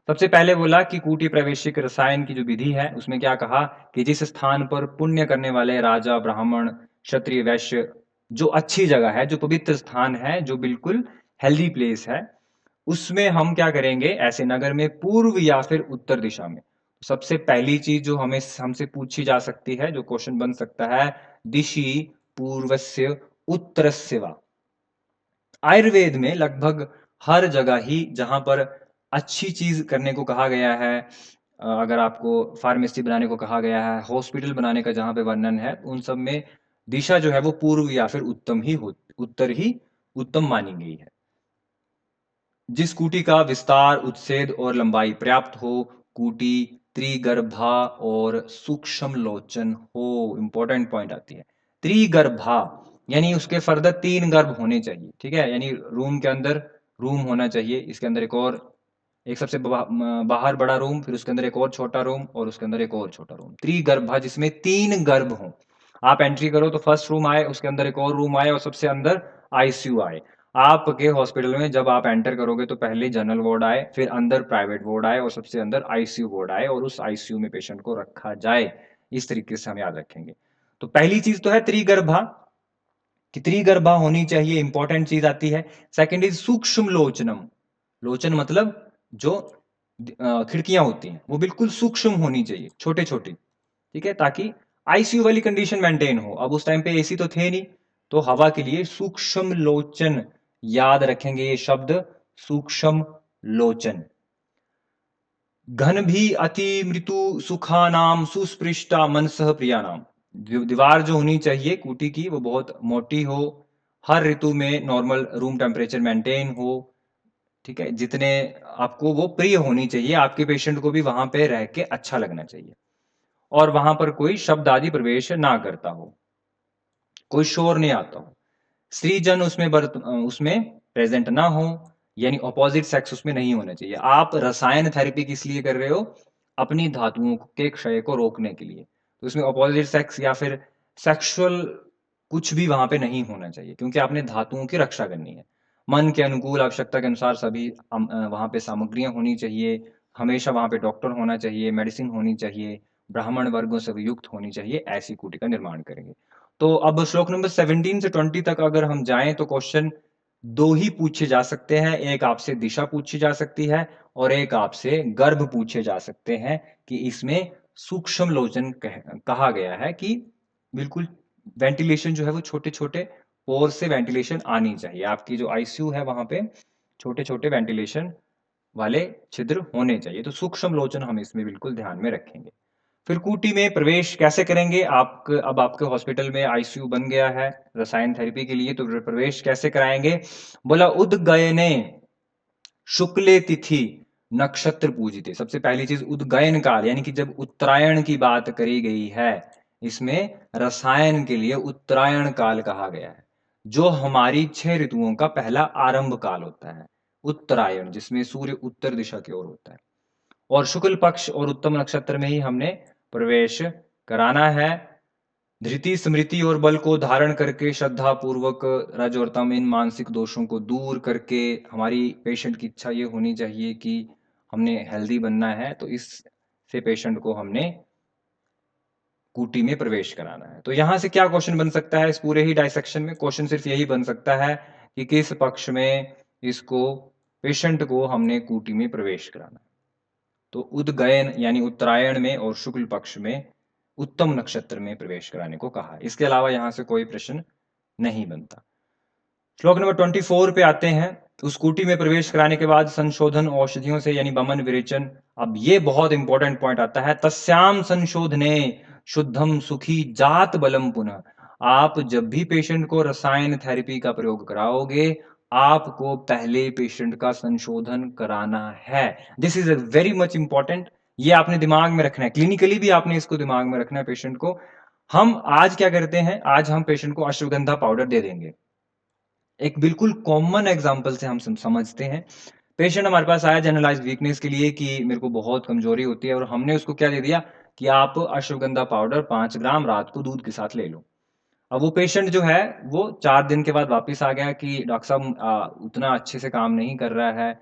[SPEAKER 1] सबसे पहले बोला कि कूटी प्रवेशिक रसायन की जो विधि है उसमें क्या कहा कि जिस स्थान पर पुण्य करने वाले राजा, ब्राह्मण, क्षत्रिय, वैश्य, जो अच्छी जगह है, जो पवित्र स्थान है, जो बिल्कुल हेल्दी प्लेस है, उसमें हम क्या करेंगे, ऐसे नगर में पूर्व या फिर उत्तर दिशा में। सबसे पहली चीज जो हमें हमसे पूछी जा सकती है, जो क्वेश्चन बन सकता है, दिशि पूर्वस्य उत्तरस्य वा। आयुर्वेद में लगभग हर जगह ही जहां पर अच्छी चीज करने को कहा गया है, अगर आपको फार्मेसी बनाने को कहा गया है, हॉस्पिटल बनाने का जहां पे वर्णन है, उन सब में दिशा जो है वो पूर्व या फिर उत्तर ही उत्तम मानी गई है। जिस कूटी का विस्तार, उच्छेद और लंबाई पर्याप्त हो, कूटी त्रिगर्भा और सूक्ष्म लोचन हो। इंपॉर्टेंट पॉइंट आती है, त्रिगर्भा यानी उसके फर्दर 3 गर्भ होने चाहिए, ठीक है, यानी रूम के अंदर रूम होना चाहिए, इसके अंदर एक और, एक सबसे बाहर बड़ा रूम, फिर उसके अंदर एक और छोटा रूम, और उसके अंदर एक और छोटा रूम, त्रिगर्भा जिसमें 3 गर्भ हो। आप एंट्री करो तो फर्स्ट रूम आए, उसके अंदर एक और रूम आए, और सबसे अंदर आईसीयू आए। आपके हॉस्पिटल में जब आप एंटर करोगे तो पहले जनरल वार्ड आए, फिर अंदर प्राइवेट वार्ड आए, और सबसे अंदर आईसीयू वार्ड आए, और उस आईसीयू में पेशेंट को रखा जाए। इस तरीके से हम याद रखेंगे। तो पहली चीज तो है त्रिगर्भा, कि त्रिगर्भा होनी चाहिए, इंपॉर्टेंट चीज आती है। सेकंड इज सूक्ष्म लोचनम। लोचन मतलब जो खिड़कियां होती हैं वो बिल्कुल सूक्ष्म होनी चाहिए, छोटे छोटी, ठीक है, ताकि आईसीयू वाली कंडीशन मेंटेन हो। अब उस टाइम पे एसी तो थे नहीं, तो हवा के लिए सूक्ष्म लोचन, याद रखेंगे ये शब्द, सूक्ष्म लोचन। घन भी अति मृत्यु सुखा नाम सुस्पृष्टा मनसह प्रिया नाम। दीवार जो होनी चाहिए कूटी की वो बहुत मोटी हो, हर ऋतु में नॉर्मल रूम टेम्परेचर मेंटेन हो, ठीक है, जितने आपको वो प्रिय होनी चाहिए, आपके पेशेंट को भी वहां पे रह के अच्छा लगना चाहिए, और वहां पर कोई शब्द आदि प्रवेश ना करता हो, कोई शोर नहीं आता हो, स्त्री जन उसमें प्रेजेंट ना हो, यानी ऑपोजिट सेक्स उसमें नहीं होना चाहिए। आप रसायन थेरेपी किस लिए कर रहे हो, अपनी धातुओं के क्षय को रोकने के लिए, तो उसमें ऑपोजिट सेक्स या फिर सेक्सुअल कुछ भी वहां पे नहीं होना चाहिए, क्योंकि आपने धातुओं की रक्षा करनी है। मन के अनुकूल आवश्यकता के अनुसार सभी वहां पे सामग्रियां होनी चाहिए, हमेशा वहां पे डॉक्टर होना चाहिए, मेडिसिन होनी चाहिए, ब्राह्मण वर्गों से युक्त होनी चाहिए, ऐसी कूटी का निर्माण करेंगे। तो अब श्लोक नंबर 17 से 20 तक अगर हम जाएं तो क्वेश्चन दो ही पूछे जा सकते हैं। एक आपसे दिशा पूछी जा सकती है और एक आपसे गर्भ पूछे जा सकते हैं कि इसमें सूक्ष्म लोचन कहा गया है कि बिल्कुल वेंटिलेशन जो है वो छोटे छोटे पोर से वेंटिलेशन आनी चाहिए। आपकी जो आईसीयू है वहां पे छोटे छोटे वेंटिलेशन वाले छिद्र होने चाहिए। तो सूक्ष्म लोचन हम इसमें बिल्कुल ध्यान में रखेंगे। फिर कूटी में प्रवेश कैसे करेंगे? आप अब आपके हॉस्पिटल में आईसीयू बन गया है रसायन थेरेपी के लिए, तो प्रवेश कैसे कराएंगे? बोला उदगयने शुक्ले तिथि नक्षत्र पूजिते। सबसे पहली चीज उदगयन काल, यानी कि जब उत्तरायण की बात करी गई है, इसमें रसायन के लिए उत्तरायण काल कहा गया है, जो हमारी 6 ऋतुओं का पहला आरंभ काल होता है। उत्तरायण, जिसमें सूर्य उत्तर दिशा की ओर होता है, और शुक्ल पक्ष और उत्तम नक्षत्र में ही हमने प्रवेश कराना है। धृति स्मृति और बल को धारण करके श्रद्धा पूर्वक रज और तम इन मानसिक दोषों को दूर करके, हमारी पेशेंट की इच्छा ये होनी चाहिए कि हमने हेल्दी बनना है, तो इससे पेशेंट को हमने कूटी में प्रवेश कराना है। तो यहां से क्या क्वेश्चन बन सकता है? इस पूरे ही डायसेक्शन में क्वेश्चन सिर्फ यही बन सकता है कि किस पक्ष में इसको पेशेंट को हमने कूटी में प्रवेश कराना है। तो उदगयन यानी उत्तरायण में और शुक्ल पक्ष में उत्तम नक्षत्र में प्रवेश कराने को कहा। इसके अलावा यहां से कोई प्रश्न नहीं बनता। श्लोक नंबर 24 पे आते हैं। उस कूटी में प्रवेश कराने के बाद संशोधन औषधियों से यानी बमन विरेचन। अब ये बहुत इंपॉर्टेंट पॉइंट आता है, तस्याम संशोधने शुद्धम सुखी जात बलम पुनः। आप जब भी पेशेंट को रसायन थेरेपी का प्रयोग कराओगे, आपको पहले पेशेंट का संशोधन कराना है। This is a very much important. ये आपने दिमाग में रखना है, क्लिनिकली भी आपने इसको दिमाग में रखना है पेशेंट को। हम आज क्या करते हैं, आज हम पेशेंट को अश्वगंधा पाउडर दे देंगे। एक बिल्कुल कॉमन एग्जांपल से हम समझते हैं। पेशेंट हमारे पास आया जनरलाइज वीकनेस के लिए कि मेरे को बहुत कमजोरी होती है, और हमने उसको क्या दे दिया कि आप अश्वगंधा पाउडर 5 ग्राम रात को दूध के साथ ले लो। अब वो पेशेंट जो है वो 4 दिन के बाद वापस आ गया कि डॉक्टर साहब उतना अच्छे से काम नहीं कर रहा है।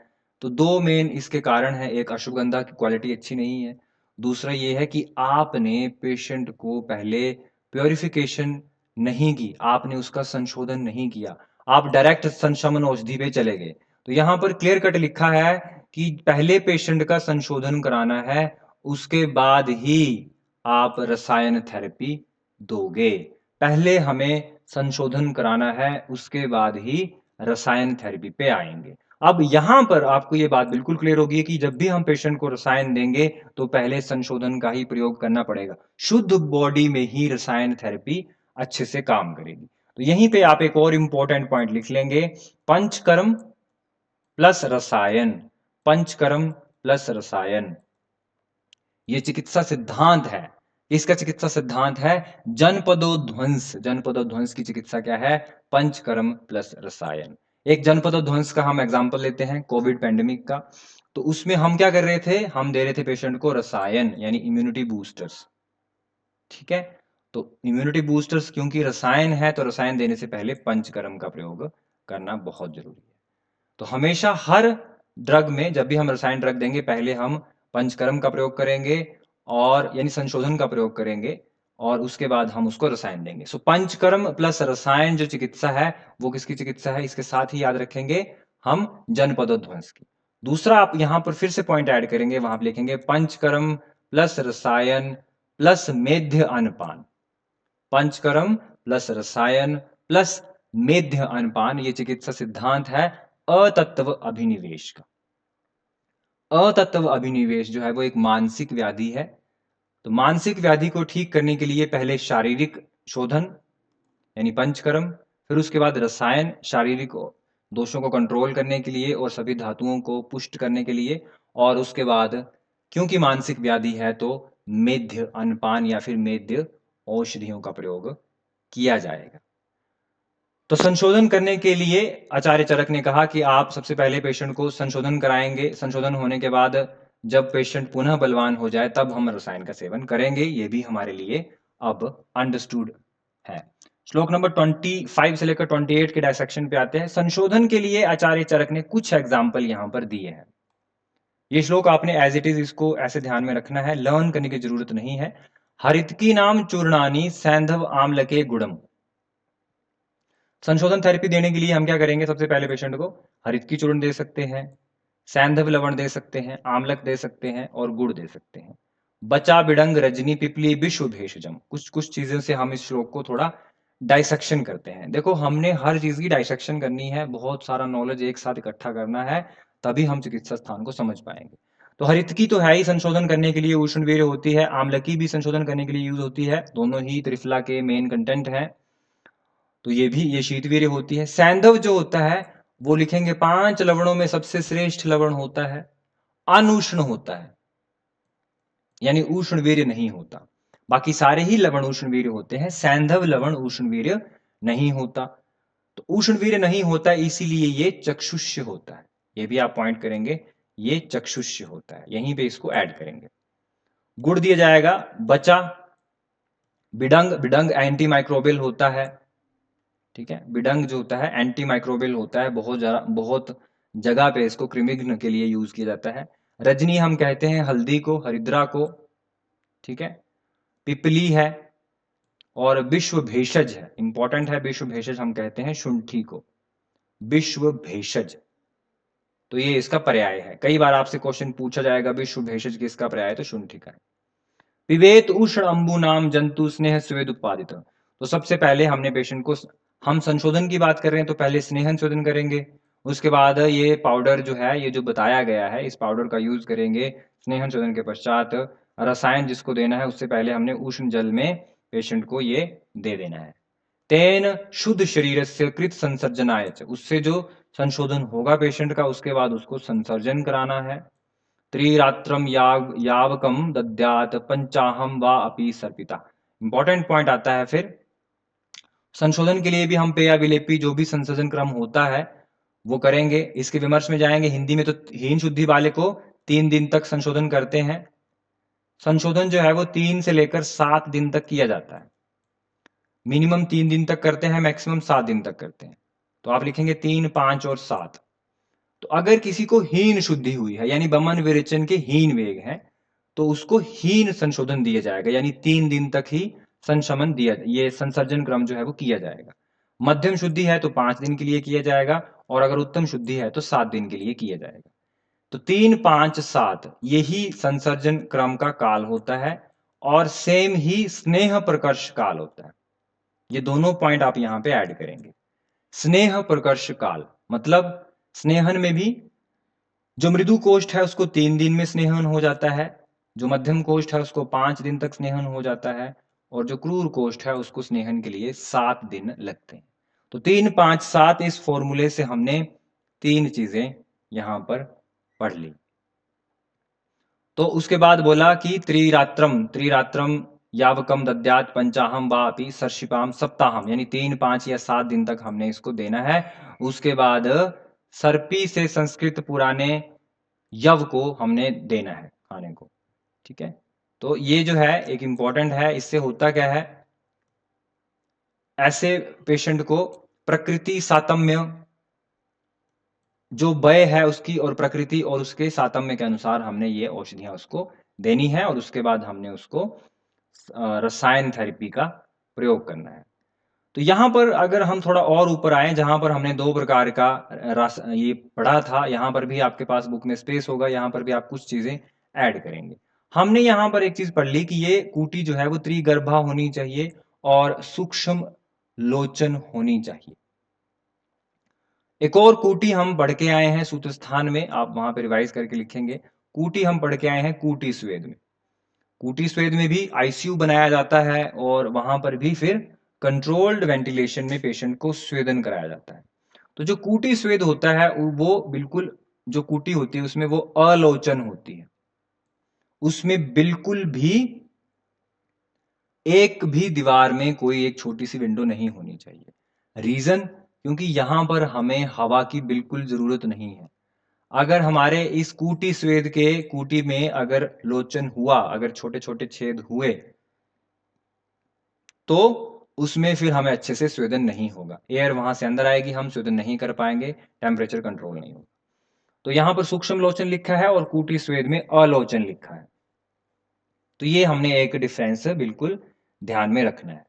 [SPEAKER 1] तो दो मेन इसके कारण है, एक अश्वगंधा की क्वालिटी अच्छी नहीं है, दूसरा ये है कि आपने पेशेंट को पहले प्योरिफिकेशन नहीं की, आपने उसका संशोधन नहीं किया, आप डायरेक्ट संशमन औषधि पे चले गए। तो यहां पर क्लियर कट लिखा है कि पहले पेशेंट का संशोधन कराना है, उसके बाद ही आप रसायन थेरेपी दोगे। पहले हमें संशोधन कराना है, उसके बाद ही रसायन थेरेपी पे आएंगे। अब यहां पर आपको यह बात बिल्कुल क्लियर होगी कि जब भी हम पेशेंट को रसायन देंगे तो पहले संशोधन का ही प्रयोग करना पड़ेगा। शुद्ध बॉडी में ही रसायन थेरेपी अच्छे से काम करेगी। तो यहीं पे आप एक और इंपॉर्टेंट पॉइंट लिख लेंगे, पंचकर्म प्लस रसायन। पंचकर्म प्लस रसायन, ये चिकित्सा सिद्धांत है। इसका चिकित्सा सिद्धांत है जनपदोध्वंस। जनपदोध्वंस की चिकित्सा क्या है? पंचकर्म प्लस रसायन। एक जनपदोध्वंस का हम एग्जांपल लेते हैं, कोविड पेंडेमिक का। तो उसमें हम क्या कर रहे थे, हम दे रहे थे पेशेंट को रसायन यानी इम्यूनिटी बूस्टर्स। ठीक है, तो इम्यूनिटी बूस्टर्स क्योंकि रसायन है, तो रसायन देने से पहले पंचकर्म का प्रयोग करना बहुत जरूरी है। तो हमेशा हर ड्रग में जब भी हम रसायन ड्रग देंगे, पहले हम पंचकर्म का प्रयोग करेंगे और यानी संशोधन का प्रयोग करेंगे, और उसके बाद हम उसको रसायन देंगे। सो पंचकर्म प्लस रसायन जो चिकित्सा है वो किसकी चिकित्सा है? इसके साथ ही याद रखेंगे हम जनपदोध्वंस की। दूसरा आप यहां पर फिर से पॉइंट ऐड करेंगे, वहां पर लिखेंगे पंचकर्म प्लस रसायन प्लस मेध्य अनपान। पंचकर्म प्लस रसायन प्लस मेध्य अनपान, ये चिकित्सा सिद्धांत है अतत्व अभिनिवेश का। अतत्व अभिनिवेश जो है वो एक मानसिक व्याधि है। तो मानसिक व्याधि को ठीक करने के लिए पहले शारीरिक शोधन यानी पंचकर्म, फिर उसके बाद रसायन शारीरिक दोषों को कंट्रोल करने के लिए और सभी धातुओं को पुष्ट करने के लिए, और उसके बाद क्योंकि मानसिक व्याधि है तो मेध्य अनपान या फिर मेध्य औषधियों का प्रयोग किया जाएगा। तो संशोधन करने के लिए आचार्य चरक ने कहा कि आप सबसे पहले पेशेंट को संशोधन कराएंगे, संशोधन होने के बाद जब पेशेंट पुनः बलवान हो जाए तब हम रसायन का सेवन करेंगे। ये भी हमारे लिए अब अंडरस्टूड है। श्लोक नंबर 25 से लेकर 28 के डायसेक्शन पे आते हैं। संशोधन के लिए आचार्य चरक ने कुछ एग्जाम्पल यहां पर दिए हैं। ये श्लोक आपने एज इट इज इसको ऐसे ध्यान में रखना है, लर्न करने की जरूरत नहीं है। हरितकी नाम चूर्णानी सैंधव आम्लके गुड़म। संशोधन थेरेपी देने के लिए हम क्या करेंगे, सबसे पहले पेशेंट को हरितकी चूर्ण दे सकते हैं, सैंधव लवण दे सकते हैं, आम्लक दे सकते हैं और गुड़ दे सकते हैं। बचा बिडंग रजनी पिपली विश्व भेषजम, कुछ कुछ चीजों से हम इस श्लोक को थोड़ा डाइसेक्शन करते हैं। देखो हमने हर चीज की डाइसेक्शन करनी है, बहुत सारा नॉलेज एक साथ इकट्ठा करना है, तभी हम चिकित्सा स्थान को समझ पाएंगे। तो हरितकी तो है ही संशोधन करने के लिए उष्णवीर्य होती है, आम्लकी भी संशोधन करने के लिए यूज होती है, दोनों ही त्रिफला के मेन कंटेंट है। तो ये भी ये शीतवीर्य होती है। सैंधव जो होता है वो लिखेंगे 5 लवणों में सबसे श्रेष्ठ लवण होता है, अनुष्ण होता है, यानी उष्णवीर्य नहीं होता। बाकी सारे ही लवण उष्णवीर्य होते हैं, सैंधव लवण उष्णवीर्य नहीं होता। तो उष्णवीर्य नहीं होता इसीलिए ये चक्षुष्य होता है। ये भी आप पॉइंट करेंगे, ये चक्षुष्य होता है, यहीं पे इसको ऐड करेंगे। गुड़ दिया जाएगा बचा बिडंग, बिडंग एंटी माइक्रोबियल होता है, ठीक है। बिडंग जो होता है एंटी माइक्रोबियल होता है, बहुत जगह पे इसको कृमिघ्न के लिए यूज किया जाता है। रजनी हम कहते हैं हल्दी को, हरिद्रा को, ठीक है। पिपली है और विश्व भेषज है, इंपॉर्टेंट है। विश्व भेषज हम कहते हैं शुंठी को, विश्व भेषज। तो ये इसका पर्याय है, कई बार आपसे क्वेश्चन पूछा जाएगा विश्व भेषज किसका पर्याय है, तो शुंठी का है। पिबेत उष्ण अंबु नाम जंतु स्नेह स्वेद उत्पादित। तो सबसे पहले हमने पेशेंट को, हम संशोधन की बात कर रहे हैं तो पहले स्नेहन शोधन करेंगे, उसके बाद ये पाउडर जो है, ये जो बताया गया है, इस पाउडर का यूज करेंगे। स्नेहन शोधन के पश्चात रसायन जिसको देना है उससे पहले हमने उष्ण जल में पेशेंट को ये दे देना है। तेन शुद्ध शरीर से कृत संसर्जनाय, उससे जो संशोधन होगा पेशेंट का उसके बाद उसको संसर्जन कराना है। त्रिरात्रम यावकम दद्यात पंचाहम वा अपि सर्पिता। इंपॉर्टेंट पॉइंट आता है फिर, संशोधन के लिए भी हम पेया विलेपी जो भी संशोधन क्रम होता है वो करेंगे। इसके विमर्श में जाएंगे, हिंदी में तो हीन शुद्धि वाले को 3 दिन तक संशोधन करते हैं। संशोधन जो है वो 3 से लेकर 7 दिन तक किया जाता है, मिनिमम 3 दिन तक करते हैं, मैक्सिमम 7 दिन तक करते हैं। तो आप लिखेंगे 3, 5 और 7। तो अगर किसी को हीन शुद्धि हुई है, यानी बमन विरेचन के हीन वेग है, तो उसको हीन संशोधन दिया जाएगा, यानी 3 दिन तक ही संशमन दिया, ये संसर्जन क्रम जो है वो किया जाएगा। मध्यम शुद्धि है तो 5 दिन के लिए किया जाएगा, और अगर उत्तम शुद्धि है तो 7 दिन के लिए किया जाएगा। तो 3, 5, 7 यही संसर्जन क्रम का काल होता है, और सेम ही स्नेह प्रकर्ष काल होता है। ये दोनों पॉइंट आप यहां पे ऐड करेंगे। स्नेह प्रकर्ष काल मतलब स्नेहन में भी जो मृदु कोष्ठ है उसको 3 दिन में स्नेहन हो जाता है, जो मध्यम कोष्ठ है उसको 5 दिन तक स्नेहन हो जाता है, और जो क्रूर कोष्ठ है उसको स्नेहन के लिए 7 दिन लगते हैं। तो 3, 5, 7 इस फॉर्मूले से हमने 3 चीजें यहां पर पढ़ ली। तो उसके बाद बोला कि त्रिरात्रम, त्रिरात्रम यावकम दद्यात पंचाहम वा अपि सर्षिपाम सप्ताहम, यानी 3, 5 या 7 दिन तक हमने इसको देना है। उसके बाद सर्पी से संस्कृत पुराने यव को हमने देना है खाने को, ठीक है। तो ये जो है एक इंपॉर्टेंट है, इससे होता क्या है, ऐसे पेशेंट को प्रकृति सातम्य, जो वय है उसकी और प्रकृति और उसके सातम्य के अनुसार हमने ये औषधियां उसको देनी है, और उसके बाद हमने उसको रसायन थेरेपी का प्रयोग करना है। तो यहां पर अगर हम थोड़ा और ऊपर आए, जहां पर हमने 2 प्रकार का रस ये पढ़ा था, यहां पर भी आपके पास बुक में स्पेस होगा, यहां पर भी आप कुछ चीजें ऐड करेंगे। हमने यहां पर एक चीज पढ़ ली कि ये कूटी जो है वो त्रिगर्भा होनी चाहिए और सूक्ष्म लोचन होनी चाहिए। एक और कूटी हम पढ़ के आए हैं सूत्र स्थान में, आप वहां पर रिवाइज करके लिखेंगे। कूटी हम पढ़ के आए हैं कूटी स्वेद में। कूटी स्वेद में भी आईसीयू बनाया जाता है, और वहां पर भी फिर कंट्रोल्ड वेंटिलेशन में पेशेंट को स्वेदन कराया जाता है। तो जो कूटी स्वेद होता है वो बिल्कुल, जो कूटी होती है उसमें वो अलोचन होती है, उसमें बिल्कुल भी एक भी दीवार में कोई एक छोटी सी विंडो नहीं होनी चाहिए। रीजन, क्योंकि यहां पर हमें हवा की बिल्कुल जरूरत नहीं है। अगर हमारे इस कूटी स्वेद के कूटी में अगर लोचन हुआ, अगर छोटे छोटे छेद हुए, तो उसमें फिर हमें अच्छे से स्वेदन नहीं होगा, एयर वहां से अंदर आएगी, हम स्वेदन नहीं कर पाएंगे, टेम्परेचर कंट्रोल नहीं होगा। तो यहां पर सूक्ष्म लोचन लिखा है और कूटी स्वेद में अलोचन लिखा है। तो ये हमने एक डिफरेंस बिल्कुल ध्यान में रखना है।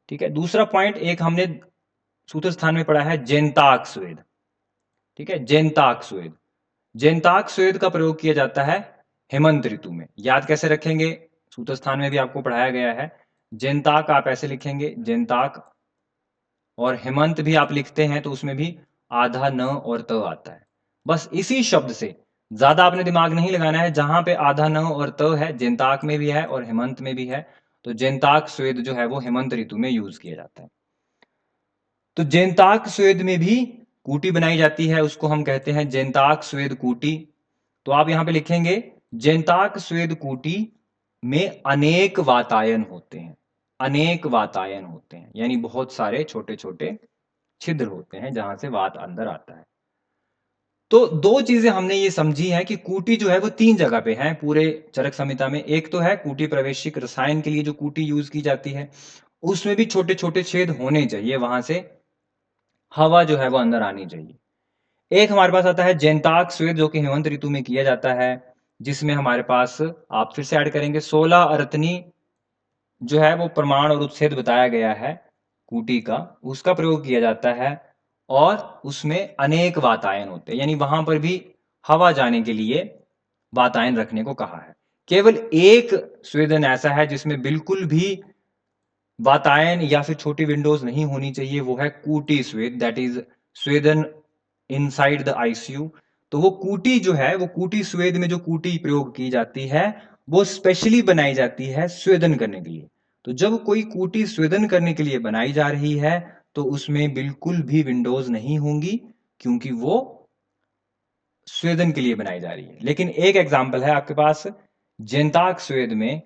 [SPEAKER 1] ठीक है, दूसरा पॉइंट एक हमने सूत्र स्थान में पढ़ा है जेंताक स्वेद। ठीक है, जेंताक स्वेद, जेंताक स्वेद का प्रयोग किया जाता है हेमंत ऋतु में। याद कैसे रखेंगे, सूत्र स्थान में भी आपको पढ़ाया गया है। जेंताक आप ऐसे लिखेंगे, जेंताक, और हेमंत भी आप लिखते हैं तो उसमें भी आधा न और त आता है। बस इसी शब्द से, ज्यादा आपने दिमाग नहीं लगाना है। जहां पे आधा न और त है, जेंताक में भी है और हेमंत में भी है, तो जेंताक स्वेद जो है वो हेमंत ऋतु में यूज किया जाता है। तो जेंताक स्वेद में भी कूटी बनाई जाती है, उसको हम कहते हैं जेंताक स्वेद कूटी। तो आप यहां पे लिखेंगे जेंताक स्वेद कूटी में अनेक वातायन होते हैं। अनेक वातायन होते हैं यानी बहुत सारे छोटे छोटे छिद्र होते हैं जहां से वात अंदर आता है। तो दो चीजें हमने ये समझी है कि कूटी जो है वो तीन जगह पे है पूरे चरक संहिता में। एक तो है कूटी प्रवेशिक रसायन के लिए जो कूटी यूज की जाती है, उसमें भी छोटे छोटे छेद होने चाहिए, वहां से हवा जो है वो अंदर आनी चाहिए। एक हमारे पास आता है जेंताक स्वेद जो कि हेमंत ऋतु में किया जाता है, जिसमें हमारे पास आप फिर से ऐड करेंगे 16 अरतनी जो है वो प्रमाण और उच्छेद बताया गया है कूटी का, उसका प्रयोग किया जाता है। और उसमें अनेक वातायन होते हैं यानी वहां पर भी हवा जाने के लिए वातायन रखने को कहा है। केवल एक स्वेदन ऐसा है जिसमें बिल्कुल भी वातायन या फिर छोटी विंडोज नहीं होनी चाहिए, वो है कूटी स्वेद, दैट इज स्वेदन इनसाइड द आईसीयू। तो वो कूटी जो है, वो कूटी स्वेद में जो कूटी प्रयोग की जाती है वो स्पेशली बनाई जाती है स्वेदन करने के लिए। तो जब कोई कूटी स्वेदन करने के लिए बनाई जा रही है तो उसमें बिल्कुल भी विंडोज नहीं होंगी, क्योंकि वो स्वेदन के लिए बनाई जा रही है। लेकिन एक एग्जाम्पल है आपके पास, जेंताक स्वेद में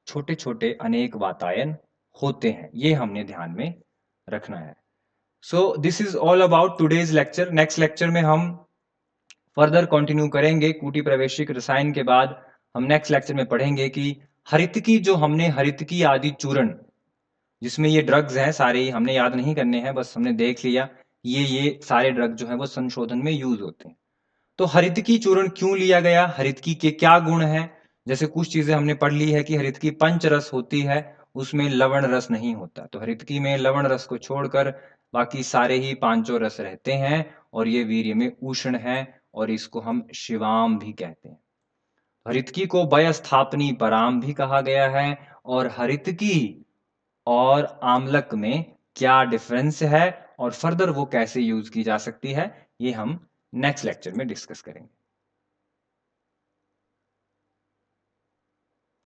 [SPEAKER 1] छोटे छोटे अनेक वातायन होते हैं, ये हमने ध्यान में रखना है। So this is all about today's lecture. Next lecture में हम फर्दर कंटिन्यू करेंगे कूटी प्रवेशिक रसायन के बाद। हम नेक्स्ट लेक्चर में पढ़ेंगे कि हरितकी, जो हमने हरितकी आदि चूर्ण, जिसमें ये ड्रग्स हैं सारे, हमने याद नहीं करने हैं, बस हमने देख लिया ये सारे ड्रग जो है वो संशोधन में यूज होते हैं। तो हरितकी चूर्ण क्यों लिया गया, हरितकी के क्या गुण हैं। जैसे कुछ चीजें हमने पढ़ ली है कि हरितकी पंच रस होती है, उसमें लवण रस नहीं होता। तो हरितकी में लवण रस को छोड़कर बाकी सारे ही पांचों रस रहते हैं और ये वीर्य में उष्ण है, और इसको हम शिवाम भी कहते हैं। हरितकी को बयस्थापनी पराम भी कहा गया है। और हरितकी और आम्लक में क्या डिफरेंस है और फर्दर वो कैसे यूज की जा सकती है, ये हम नेक्स्ट लेक्चर में डिस्कस करेंगे।